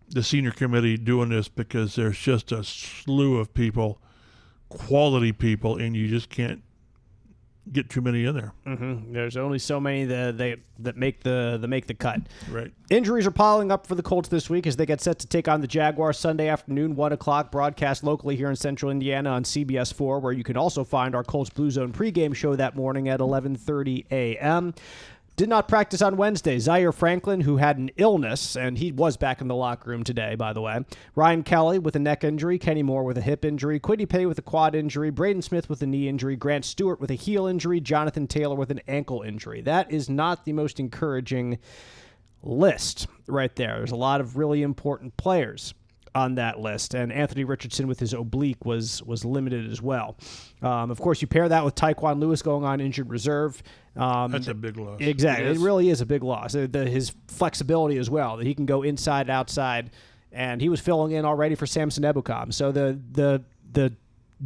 the senior committee doing this, because there's just a slew of people, quality people, and you just can't get too many in there. Mm-hmm. There's only so many that make the cut. Right. Injuries are piling up for the Colts this week as they get set to take on the Jaguars Sunday afternoon, 1 o'clock, broadcast locally here in Central Indiana on CBS 4, where you can also find our Colts Blue Zone pregame show that morning at 11:30 a.m. Did not practice on Wednesday. Zaire Franklin, who had an illness, and he was back in the locker room today, by the way. Ryan Kelly with a neck injury. Kenny Moore with a hip injury. Kwity Paye with a quad injury. Braden Smith with a knee injury. Grant Stewart with a heel injury. Jonathan Taylor with an ankle injury. That is not the most encouraging list right there. There's a lot of really important players on that list, and Anthony Richardson with his oblique was limited as well. Of course, you pair that with Tyquan Lewis going on injured reserve. That's a big loss. Exactly. It really is a big loss. His flexibility as well, that he can go inside, outside, and he was filling in already for Samson Ebukam. So the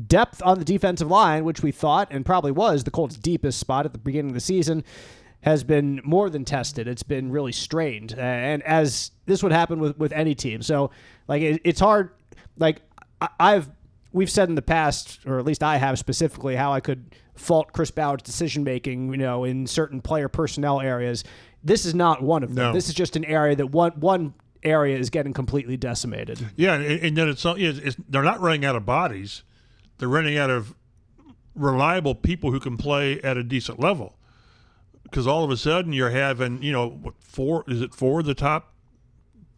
depth on the defensive line, which we thought and probably was the Colts' deepest spot at the beginning of the season, has been more than tested. It's been really strained, and as this would happen with any team. So, like, it's hard. Like, we've said in the past, or at least I have specifically, how I could fault Chris Ballard's decision making, in certain player personnel areas. This is not one of them. No. This is just an area that one area is getting completely decimated. Yeah, and then it's they're not running out of bodies; they're running out of reliable people who can play at a decent level. Because all of a sudden you're having, four of the top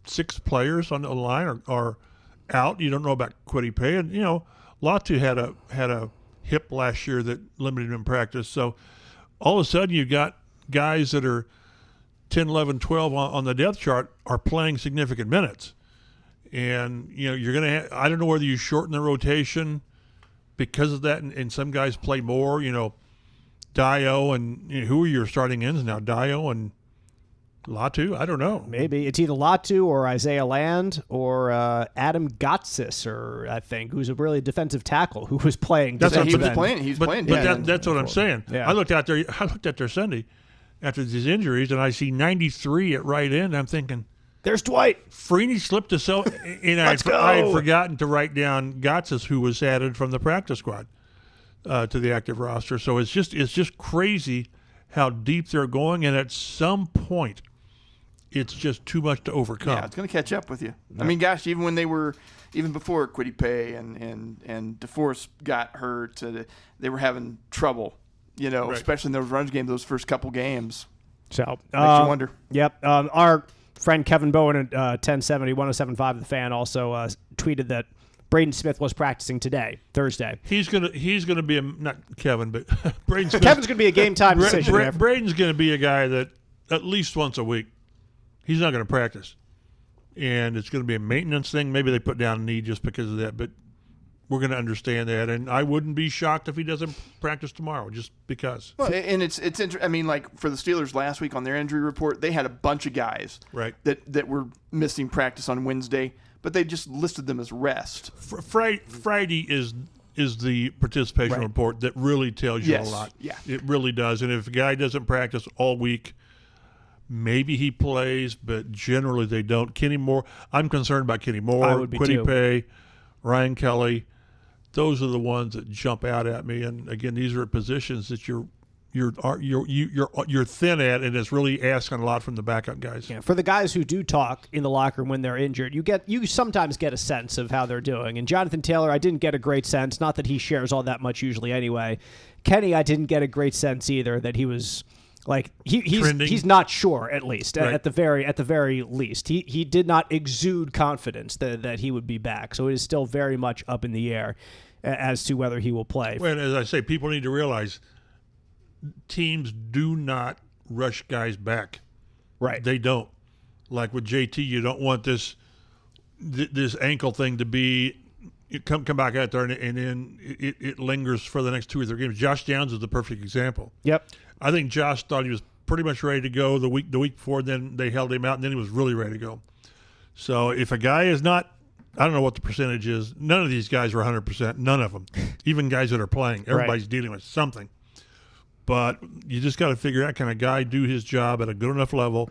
6 players on the line are out. You don't know about Kwity Paye. And, Latu had a hip last year that limited him in practice. So all of a sudden you've got guys that are 10, 11, 12 on the depth chart are playing significant minutes. And, you're going to I don't know whether you shorten the rotation because of that, and some guys play more, Dio and who are your starting ends now? Dio and Latu? I don't know. Maybe it's either Latu or Isaiah Land or Adam Gotsis, or I think, who's a really defensive tackle who was playing. That's what he's playing. But that's what I'm saying. Yeah. I looked out there Sunday after these injuries, and I see 93 at right end. I'm thinking, there's Dwight. Freeney slipped us out, and I had forgotten to write down Gotsis, who was added from the practice squad to the active roster. So it's just crazy how deep they're going, and at some point it's just too much to overcome. Yeah, it's going to catch up with you. Yeah. I mean, gosh, even before Kwity Paye and DeForest got hurt, they were having trouble, right. Especially in those run games, those first couple games. So makes you wonder. Yep. Our friend Kevin Bowen at 1070 1075 The Fan also tweeted that Braden Smith was practicing today, Thursday. He's gonna be not Kevin, but Braden Smith. Kevin's gonna be a game time decision. Braden's gonna be a guy that at least once a week, he's not gonna practice, and it's gonna be a maintenance thing. Maybe they put down a knee just because of that, but we're gonna understand that. And I wouldn't be shocked if he doesn't practice tomorrow, just because. Well, and it's I mean, like for the Steelers last week on their injury report, they had a bunch of guys that were missing practice on Wednesday. But they just listed them as rest. Friday is the participation report that really tells you a lot. Yeah. It really does. And if a guy doesn't practice all week, maybe he plays, but generally they don't. Kenny Moore, I'm concerned about Kenny Moore, Kwity Paye, Ryan Kelly. Those are the ones that jump out at me. And again, these are positions that you're thin at, and it's really asking a lot from the backup guys. Yeah, for the guys who do talk in the locker room when they're injured, you sometimes get a sense of how they're doing. And Jonathan Taylor, I didn't get a great sense. Not that he shares all that much usually anyway. Kenny, I didn't get a great sense either that he was like he's not sure, at least at the very least. He did not exude confidence that he would be back. So it is still very much up in the air as to whether he will play. Well, as I say, people need to realize teams do not rush guys back. Right. They don't. Like with JT, you don't want this ankle thing to be come back out there and then it lingers for the next 2 or 3 games. Josh Downs is the perfect example. Yep. I think Josh thought he was pretty much ready to go the week before, then they held him out, and then he was really ready to go. So if a guy is not I don't know what the percentage is. None of these guys are 100%. None of them. Even guys that are playing. Everybody's dealing with something. But you just got to figure out, can a guy do his job at a good enough level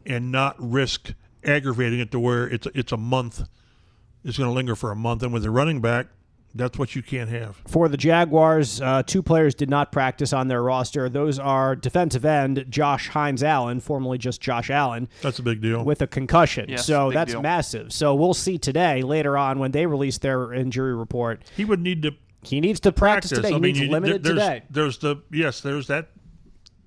and not risk aggravating it to where it's a month. It's going to linger for a month. And with the running back, that's what you can't have. For the Jaguars, 2 players did not practice on their roster. Those are defensive end Josh Hines-Allen, formerly just Josh Allen. That's a big deal. With a concussion. Yes, so that's deal. massive. So we'll see today, later on, when they release their injury report. He would need to He needs to practice today. He needs limited today. There's that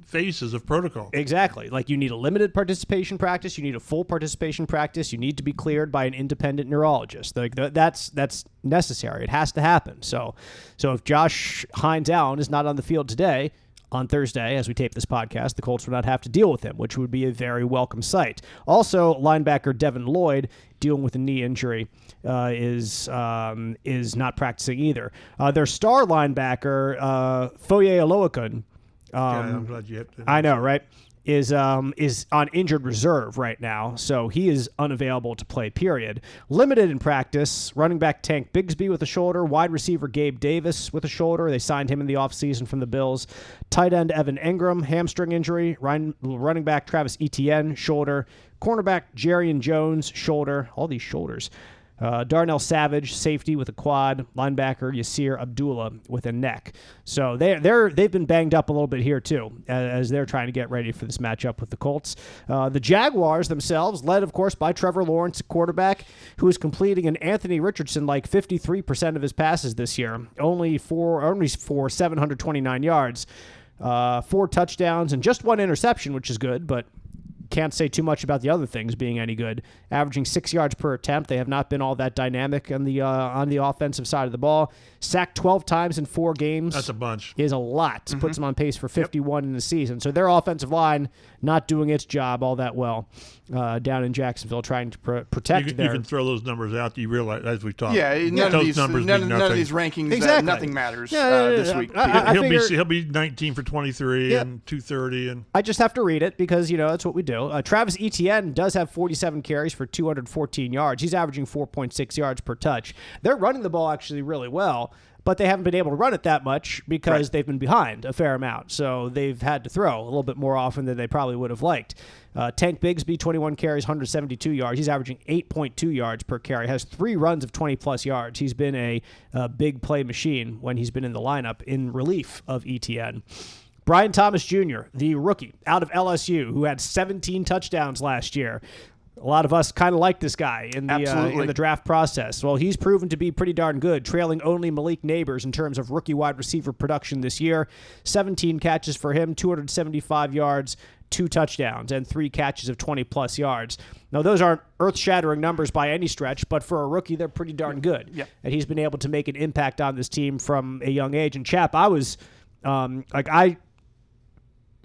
phases of protocol. Exactly. Like, you need a limited participation practice. You need a full participation practice. You need to be cleared by an independent neurologist. Like, that's necessary. It has to happen. So if Josh Hines-Allen is not on the field today, on Thursday, as we tape this podcast, the Colts would not have to deal with him, which would be a very welcome sight. Also, linebacker Devin Lloyd, dealing with a knee injury, is not practicing either. Their star linebacker, Foye Oluokun, I'm glad you hit. I know, right? Is on injured reserve right now, so he is unavailable to play, period. Limited in practice, running back Tank Bigsby with a shoulder, wide receiver Gabe Davis with a shoulder. They signed him in the offseason from the Bills. Tight end Evan Engram, hamstring injury. Running back Travis Etienne, shoulder. Cornerback Jarian Jones, shoulder. All these shoulders. Darnell Savage, safety with a quad. Linebacker Yasir Abdullah with a neck. So they've been banged up a little bit here too, as they're trying to get ready for this matchup with the Colts. The Jaguars themselves, led of course by Trevor Lawrence, quarterback, who is completing an Anthony Richardson like 53% of his passes this year, only for 729 yards, 4 touchdowns and just 1 interception, which is good, but can't say too much about the other things being any good. Averaging 6 yards per attempt. They have not been all that dynamic on the offensive side of the ball. Sacked 12 times in 4 games. That's a bunch. Is a lot. Puts them on pace for 51 in the season. So their offensive line not doing its job all that well down in Jacksonville, trying to protect their... You can throw those numbers out. You realize, as we talked. Yeah, none of these rankings, exactly. Nothing matters this week. He'll be 19 for 23 and 230. And I just have to read it because, that's what we do. Travis Etienne does have 47 carries for 214 yards. He's averaging 4.6 yards per touch. They're running the ball actually really well, but they haven't been able to run it that much because they've been behind a fair amount. So they've had to throw a little bit more often than they probably would have liked. Tank Bigsby, 21 carries, 172 yards. He's averaging 8.2 yards per carry. Has 3 runs of 20-plus yards. He's been a big play machine when he's been in the lineup in relief of Etienne. Brian Thomas Jr., the rookie out of LSU, who had 17 touchdowns last year. A lot of us kind of like this guy in the draft process. Well, he's proven to be pretty darn good, trailing only Malik Neighbors in terms of rookie wide receiver production this year. 17 catches for him, 275 yards, 2 touchdowns, and 3 catches of 20-plus yards. Now, those aren't earth-shattering numbers by any stretch, but for a rookie, they're pretty darn good. Yeah. And he's been able to make an impact on this team from a young age. And, Chap, I was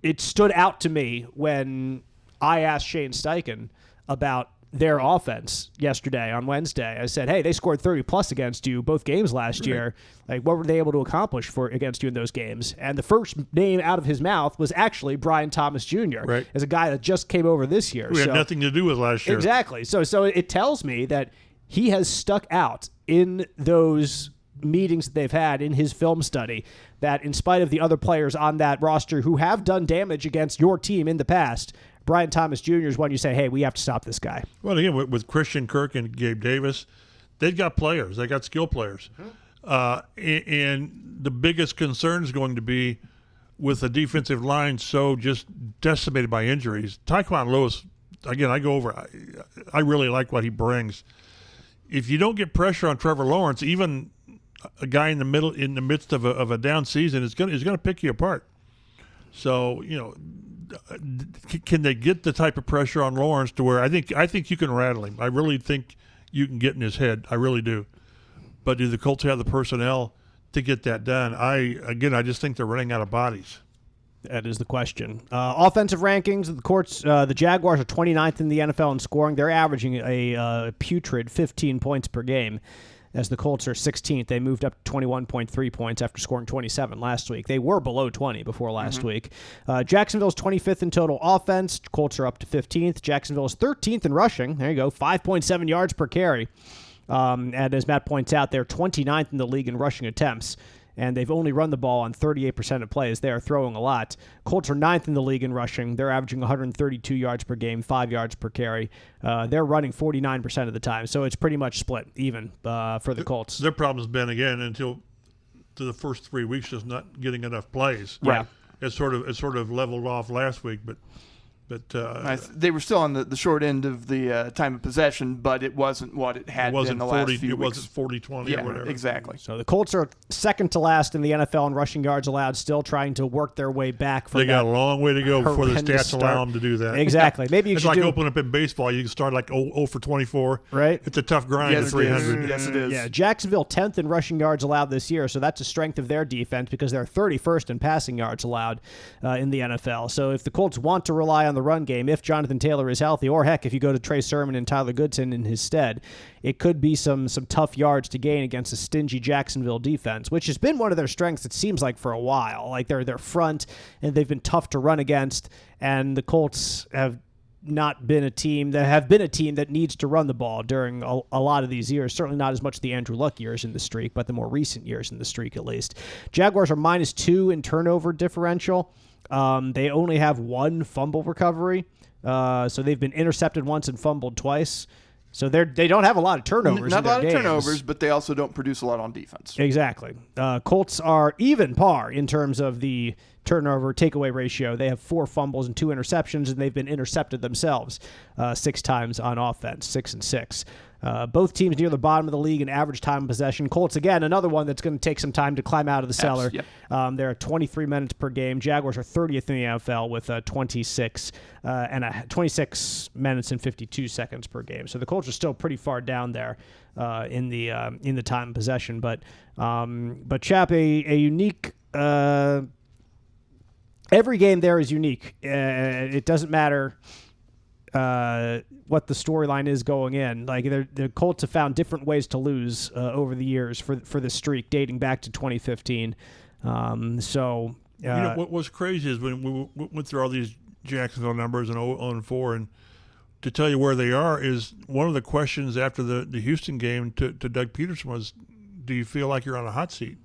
it stood out to me when I asked Shane Steichen about their offense yesterday on Wednesday. I said, hey, they scored 30-plus against you both games last year. Like, what were they able to accomplish against you in those games? And the first name out of his mouth was actually Brian Thomas Jr. As a guy that just came over this year. We had nothing to do with last year. Exactly. So it tells me that he has stuck out in those meetings that they've had in his film study, that in spite of the other players on that roster who have done damage against your team in the past, Brian Thomas Jr. is one you say, hey, we have to stop this guy. Well, again, with Christian Kirk and Gabe Davis, they've got players. They got skill players. And the biggest concern is going to be with the defensive line so just decimated by injuries. Tyquan Lewis, again, I really like what he brings. If you don't get pressure on Trevor Lawrence, even a guy in the midst of a down season is going to pick you apart. So, can they get the type of pressure on Lawrence to where I think you can rattle him. I really think you can get in his head. I really do. But do the Colts have the personnel to get that done? I just think they're running out of bodies. That is the question. Offensive rankings, the Jaguars are 29th in the NFL in scoring. They're averaging a putrid 15 points per game. As the Colts are 16th, they moved up to 21.3 points after scoring 27 last week. They were below 20 before last week. Jacksonville's 25th in total offense. Colts are up to 15th. Jacksonville is 13th in rushing. There you go, 5.7 yards per carry. And as Matt points out, they're 29th in the league in rushing attempts, and they've only run the ball on 38% of plays. They are throwing a lot. Colts are 9th in the league in rushing. They're averaging 132 yards per game, 5 yards per carry. They're running 49% of the time, so it's pretty much split even for the Colts. Their problem's been, again, until the first 3 weeks, just not getting enough plays. Yeah. It sort of leveled off last week, but they were still on the short end of the time of possession, but it wasn't what it had been the last few weeks. It wasn't 40-20 or whatever. Exactly. So the Colts are second to last in the NFL in rushing yards allowed, still trying to work their way back from They got a long way to go before the stats allow them to do that. Exactly. Maybe you it's should like opening up in baseball. You can start like 0 for 24. Right. It's a tough grind to 300. Yes, it is. Yeah, Jacksonville 10th in rushing yards allowed this year, so that's a strength of their defense because they're 31st in passing yards allowed in the NFL. So if the Colts want to rely on the run game, if Jonathan Taylor is healthy, or heck, if you go to Trey Sermon and Tyler Goodson in his stead, it could be some tough yards to gain against a stingy Jacksonville defense, which has been one of their strengths, it seems like, for a while. Like they're front, and they've been tough to run against, and the Colts have not been a team that needs to run the ball during a lot of these years. Certainly not as much the Andrew Luck years in the streak, but the more recent years in the streak at least. Jaguars are -2 in turnover differential. They only have 1 fumble recovery. So they've been intercepted once and fumbled twice. So they don't have a lot of turnovers. Not in a lot their of games. turnovers, but they also don't produce a lot on defense. Exactly. Colts are even par in terms of the turnover takeaway ratio. They have 4 fumbles and 2 interceptions, and they've been intercepted themselves 6 times on offense, 6 and 6. Both teams near the bottom of the league in average time of possession. Colts, again, another one that's going to take some time to climb out of the cellar. Yep. They're at 23 minutes per game. Jaguars are 30th in the NFL with 26 minutes and 52 seconds per game. So the Colts are still pretty far down there in the time of possession. But Chap, a unique. Every game there is unique. It doesn't matter what the storyline is going in. Like the Colts have found different ways to lose over the years for the streak dating back to 2015. What was crazy is when we went through all these Jacksonville numbers and 0-4, and to tell you where they are is one of the questions after the Houston game to Doug Peterson was, do you feel like you're on a hot seat?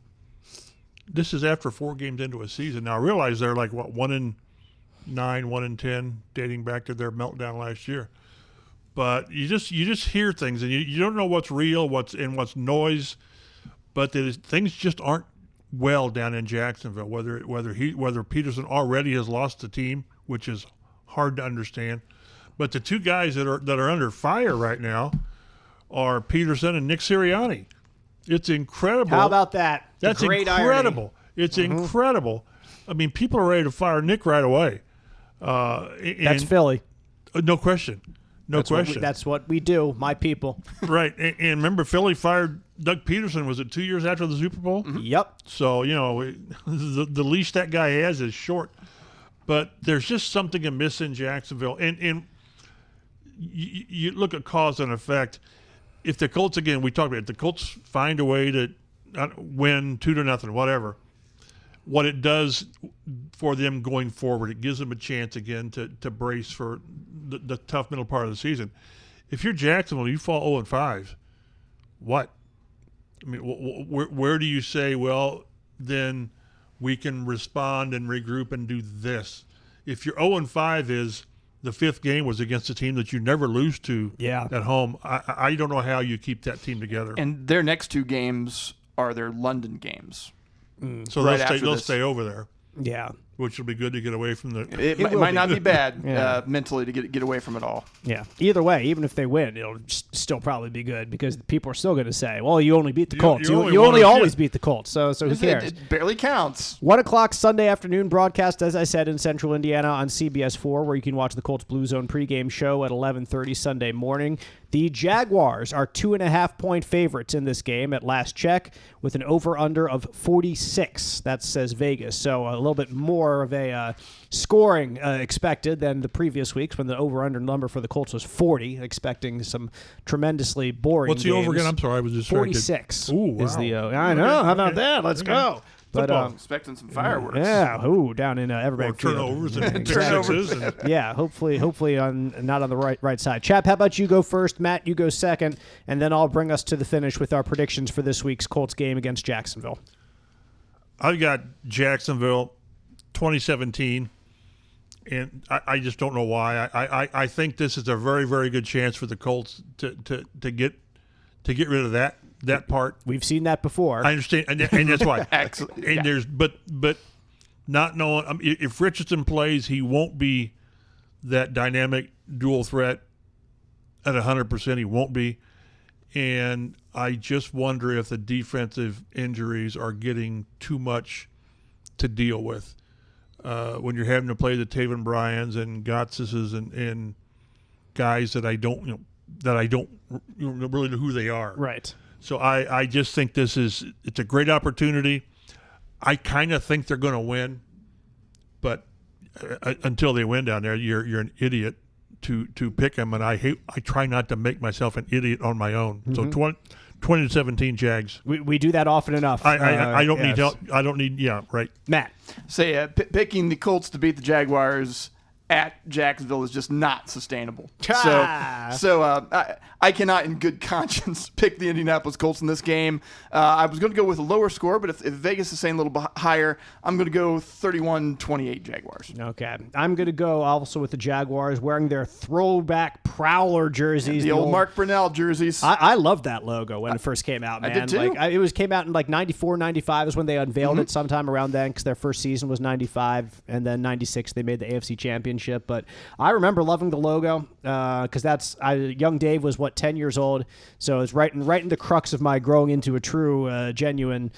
This is after 4 games into a season. Now I realize they're like 1-9, 1-10, dating back to their meltdown last year. But you just hear things, and you don't know what's real, what's noise. But things just aren't well down in Jacksonville. Whether Peterson already has lost the team, which is hard to understand. But the 2 guys that are under fire right now are Peterson and Nick Sirianni. It's incredible. How about that? That's great incredible. Irony. It's incredible. I mean, people are ready to fire Nick right away. That's Philly. No question. That's what we do, my people. Right. And remember, Philly fired Doug Peterson, was it 2 years after the Super Bowl? Mm-hmm. Yep. So, the leash that guy has is short. But there's just something amiss in Jacksonville. And you look at cause and effect. If the Colts, again, we talked about it, if the Colts find a way to win 2-0, whatever, what it does for them going forward, it gives them a chance again to brace for the tough middle part of the season. If you're Jacksonville, you fall 0-5, what? I mean, where do you say, well, then we can respond and regroup and do this? If your 0-5 is the 5th game was against a team that you never lose to at home, I don't know how you keep that team together. And their next 2 games are their London games. So right they'll stay over there. Yeah. Which will be good to get away from the. It might not be bad mentally to get away from it all. Yeah. Either way, even if they win, it'll still probably be good because people are still going to say, "Well, you only beat the Colts. You only always beat the Colts." So who cares? It barely counts. 1:00 Sunday afternoon broadcast, as I said, in Central Indiana on CBS 4, where you can watch the Colts Blue Zone pregame show at 11:30 Sunday morning. The Jaguars are 2.5-point favorites in this game at last check, with an over/under of 46. That says Vegas. So a little bit more of a scoring expected than the previous weeks when the over/under number for the Colts was 40, expecting some tremendously boring What's the games. over again? I'm sorry, I was distracted. 46 Ooh, wow. is the I know. How about that? Let's go. But expecting some fireworks. Yeah, down in EverBank turnovers and Turnovers. and hopefully not on the right side. Chap, how about you go first? Matt, you go second, and then I'll bring us to the finish with our predictions for this week's Colts game against Jacksonville. I've got Jacksonville 2017, and I just don't know why. I think this is a very, very good chance for the Colts to get rid of that part. We've seen that before. I understand, and that's why. Excellent. And Yeah. there's but not knowing if Richardson plays, he won't be that dynamic dual threat at 100%. He won't be, and I just wonder if the defensive injuries are getting too much to deal with when you're having to play the Taven Bryans and Gottses and guys that I don't really know who they are. Right. So I just think it's a great opportunity. I kind of think they're going to win, but until they win down there, you're an idiot to pick them, and I try not to make myself an idiot on my own. Mm-hmm. So 20-17 Jags. We do that often enough. I don't need yes. help. I don't need right. Matt. Say picking the Colts to beat the Jaguars at Jacksonville is just not sustainable. So I cannot in good conscience pick the Indianapolis Colts in this game. I was going to go with a lower score, but if Vegas is saying a little bit higher, I'm going to go 31-28 Jaguars. Okay. I'm going to go also with the Jaguars wearing their throwback Prowler jerseys. The old Mark Brunell jerseys. I loved that logo when it first came out, man. I did too. It came out in 94, 95 is when they unveiled it sometime around then because their first season was 95, and then 96 they made the AFC Championship. But I remember loving the logo because young Dave was 10 years old, so it's right in the crux of my growing into a true, genuine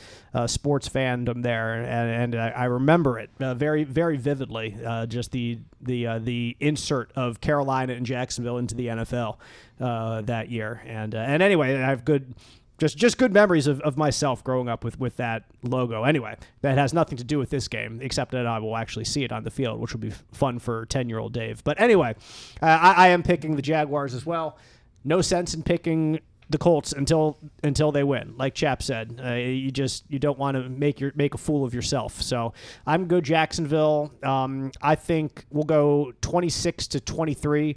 sports fandom there, and I remember it very, very vividly. Just the insert of Carolina and Jacksonville into the NFL that year, and anyway, I have good. Just good memories of myself growing up with that logo. Anyway, that has nothing to do with this game, except that I will actually see it on the field, which will be fun for 10-year-old Dave. But anyway, I am picking the Jaguars as well. No sense in picking the Colts until they win. Like Chap said, you don't want to make a fool of yourself. So I'm going to go Jacksonville. I think we'll go 26-23,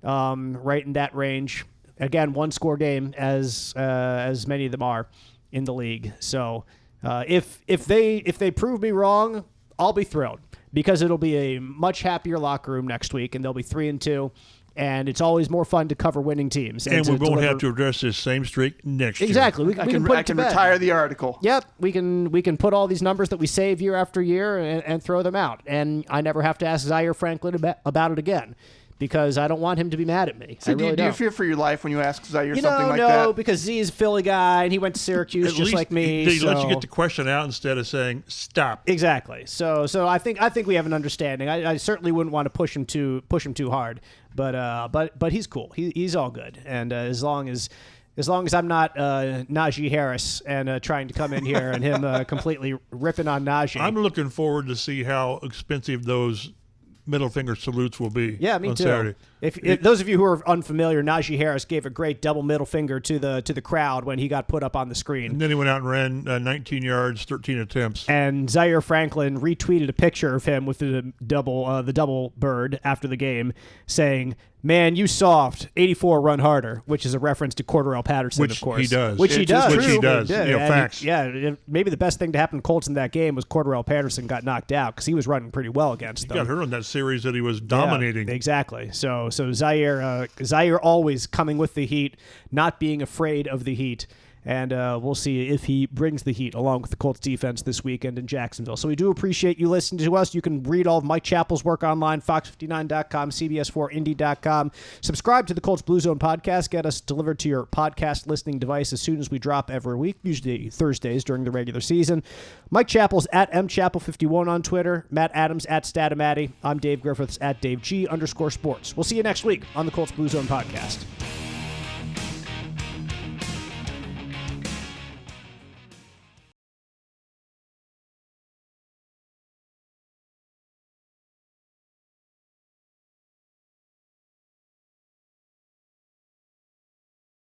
right in that range. Again, one-score game as many of them are in the league. So if they prove me wrong, I'll be thrilled because it'll be a much happier locker room next week, and they'll be 3-2. And it's always more fun to cover winning teams. And we won't have to address this same streak next year. Exactly. We can put it to bed. Retire the article. Yep. We can put all these numbers that we save year after year and throw them out. And I never have to ask Zaire Franklin about it again. Because I don't want him to be mad at me. So do you fear for your life when you ask Zaire something like that? No, because Z is a Philly guy, and he went to Syracuse At just least like me. They let you get the question out instead of saying stop. Exactly. So I think we have an understanding. I certainly wouldn't want to push him too hard, but he's cool. He's all good, and as long as I'm not Najee Harris and trying to come in here and him completely ripping on Najee. I'm looking forward to see how expensive those middle finger salutes will be. Yeah, me on too. Saturday. If those of you who are unfamiliar, Najee Harris gave a great double middle finger to the crowd when he got put up on the screen. And then he went out and ran 19 yards, 13 attempts. And Zaire Franklin retweeted a picture of him with the double bird after the game, saying, "Man, you soft. 84 run harder," which is a reference to Cordarrelle Patterson, Which of course. he does. Which he does. Yeah, facts. Maybe the best thing to happen to Colts in that game was Cordarrelle Patterson got knocked out because he was running pretty well against them. He got hurt on that series that he was dominating. Yeah, exactly. So Zaire always coming with the heat, not being afraid of the heat. And we'll see if he brings the heat along with the Colts defense this weekend in Jacksonville. So we do appreciate you listening to us. You can read all of Mike Chappell's work online, fox59.com, cbs4indy.com. Subscribe to the Colts Blue Zone podcast. Get us delivered to your podcast listening device as soon as we drop every week, usually Thursdays during the regular season. Mike Chappell's at mchappell51 on Twitter. Matt Adams at Statamatty. I'm Dave Griffiths at DaveG_sports. We'll see you next week on the Colts Blue Zone podcast.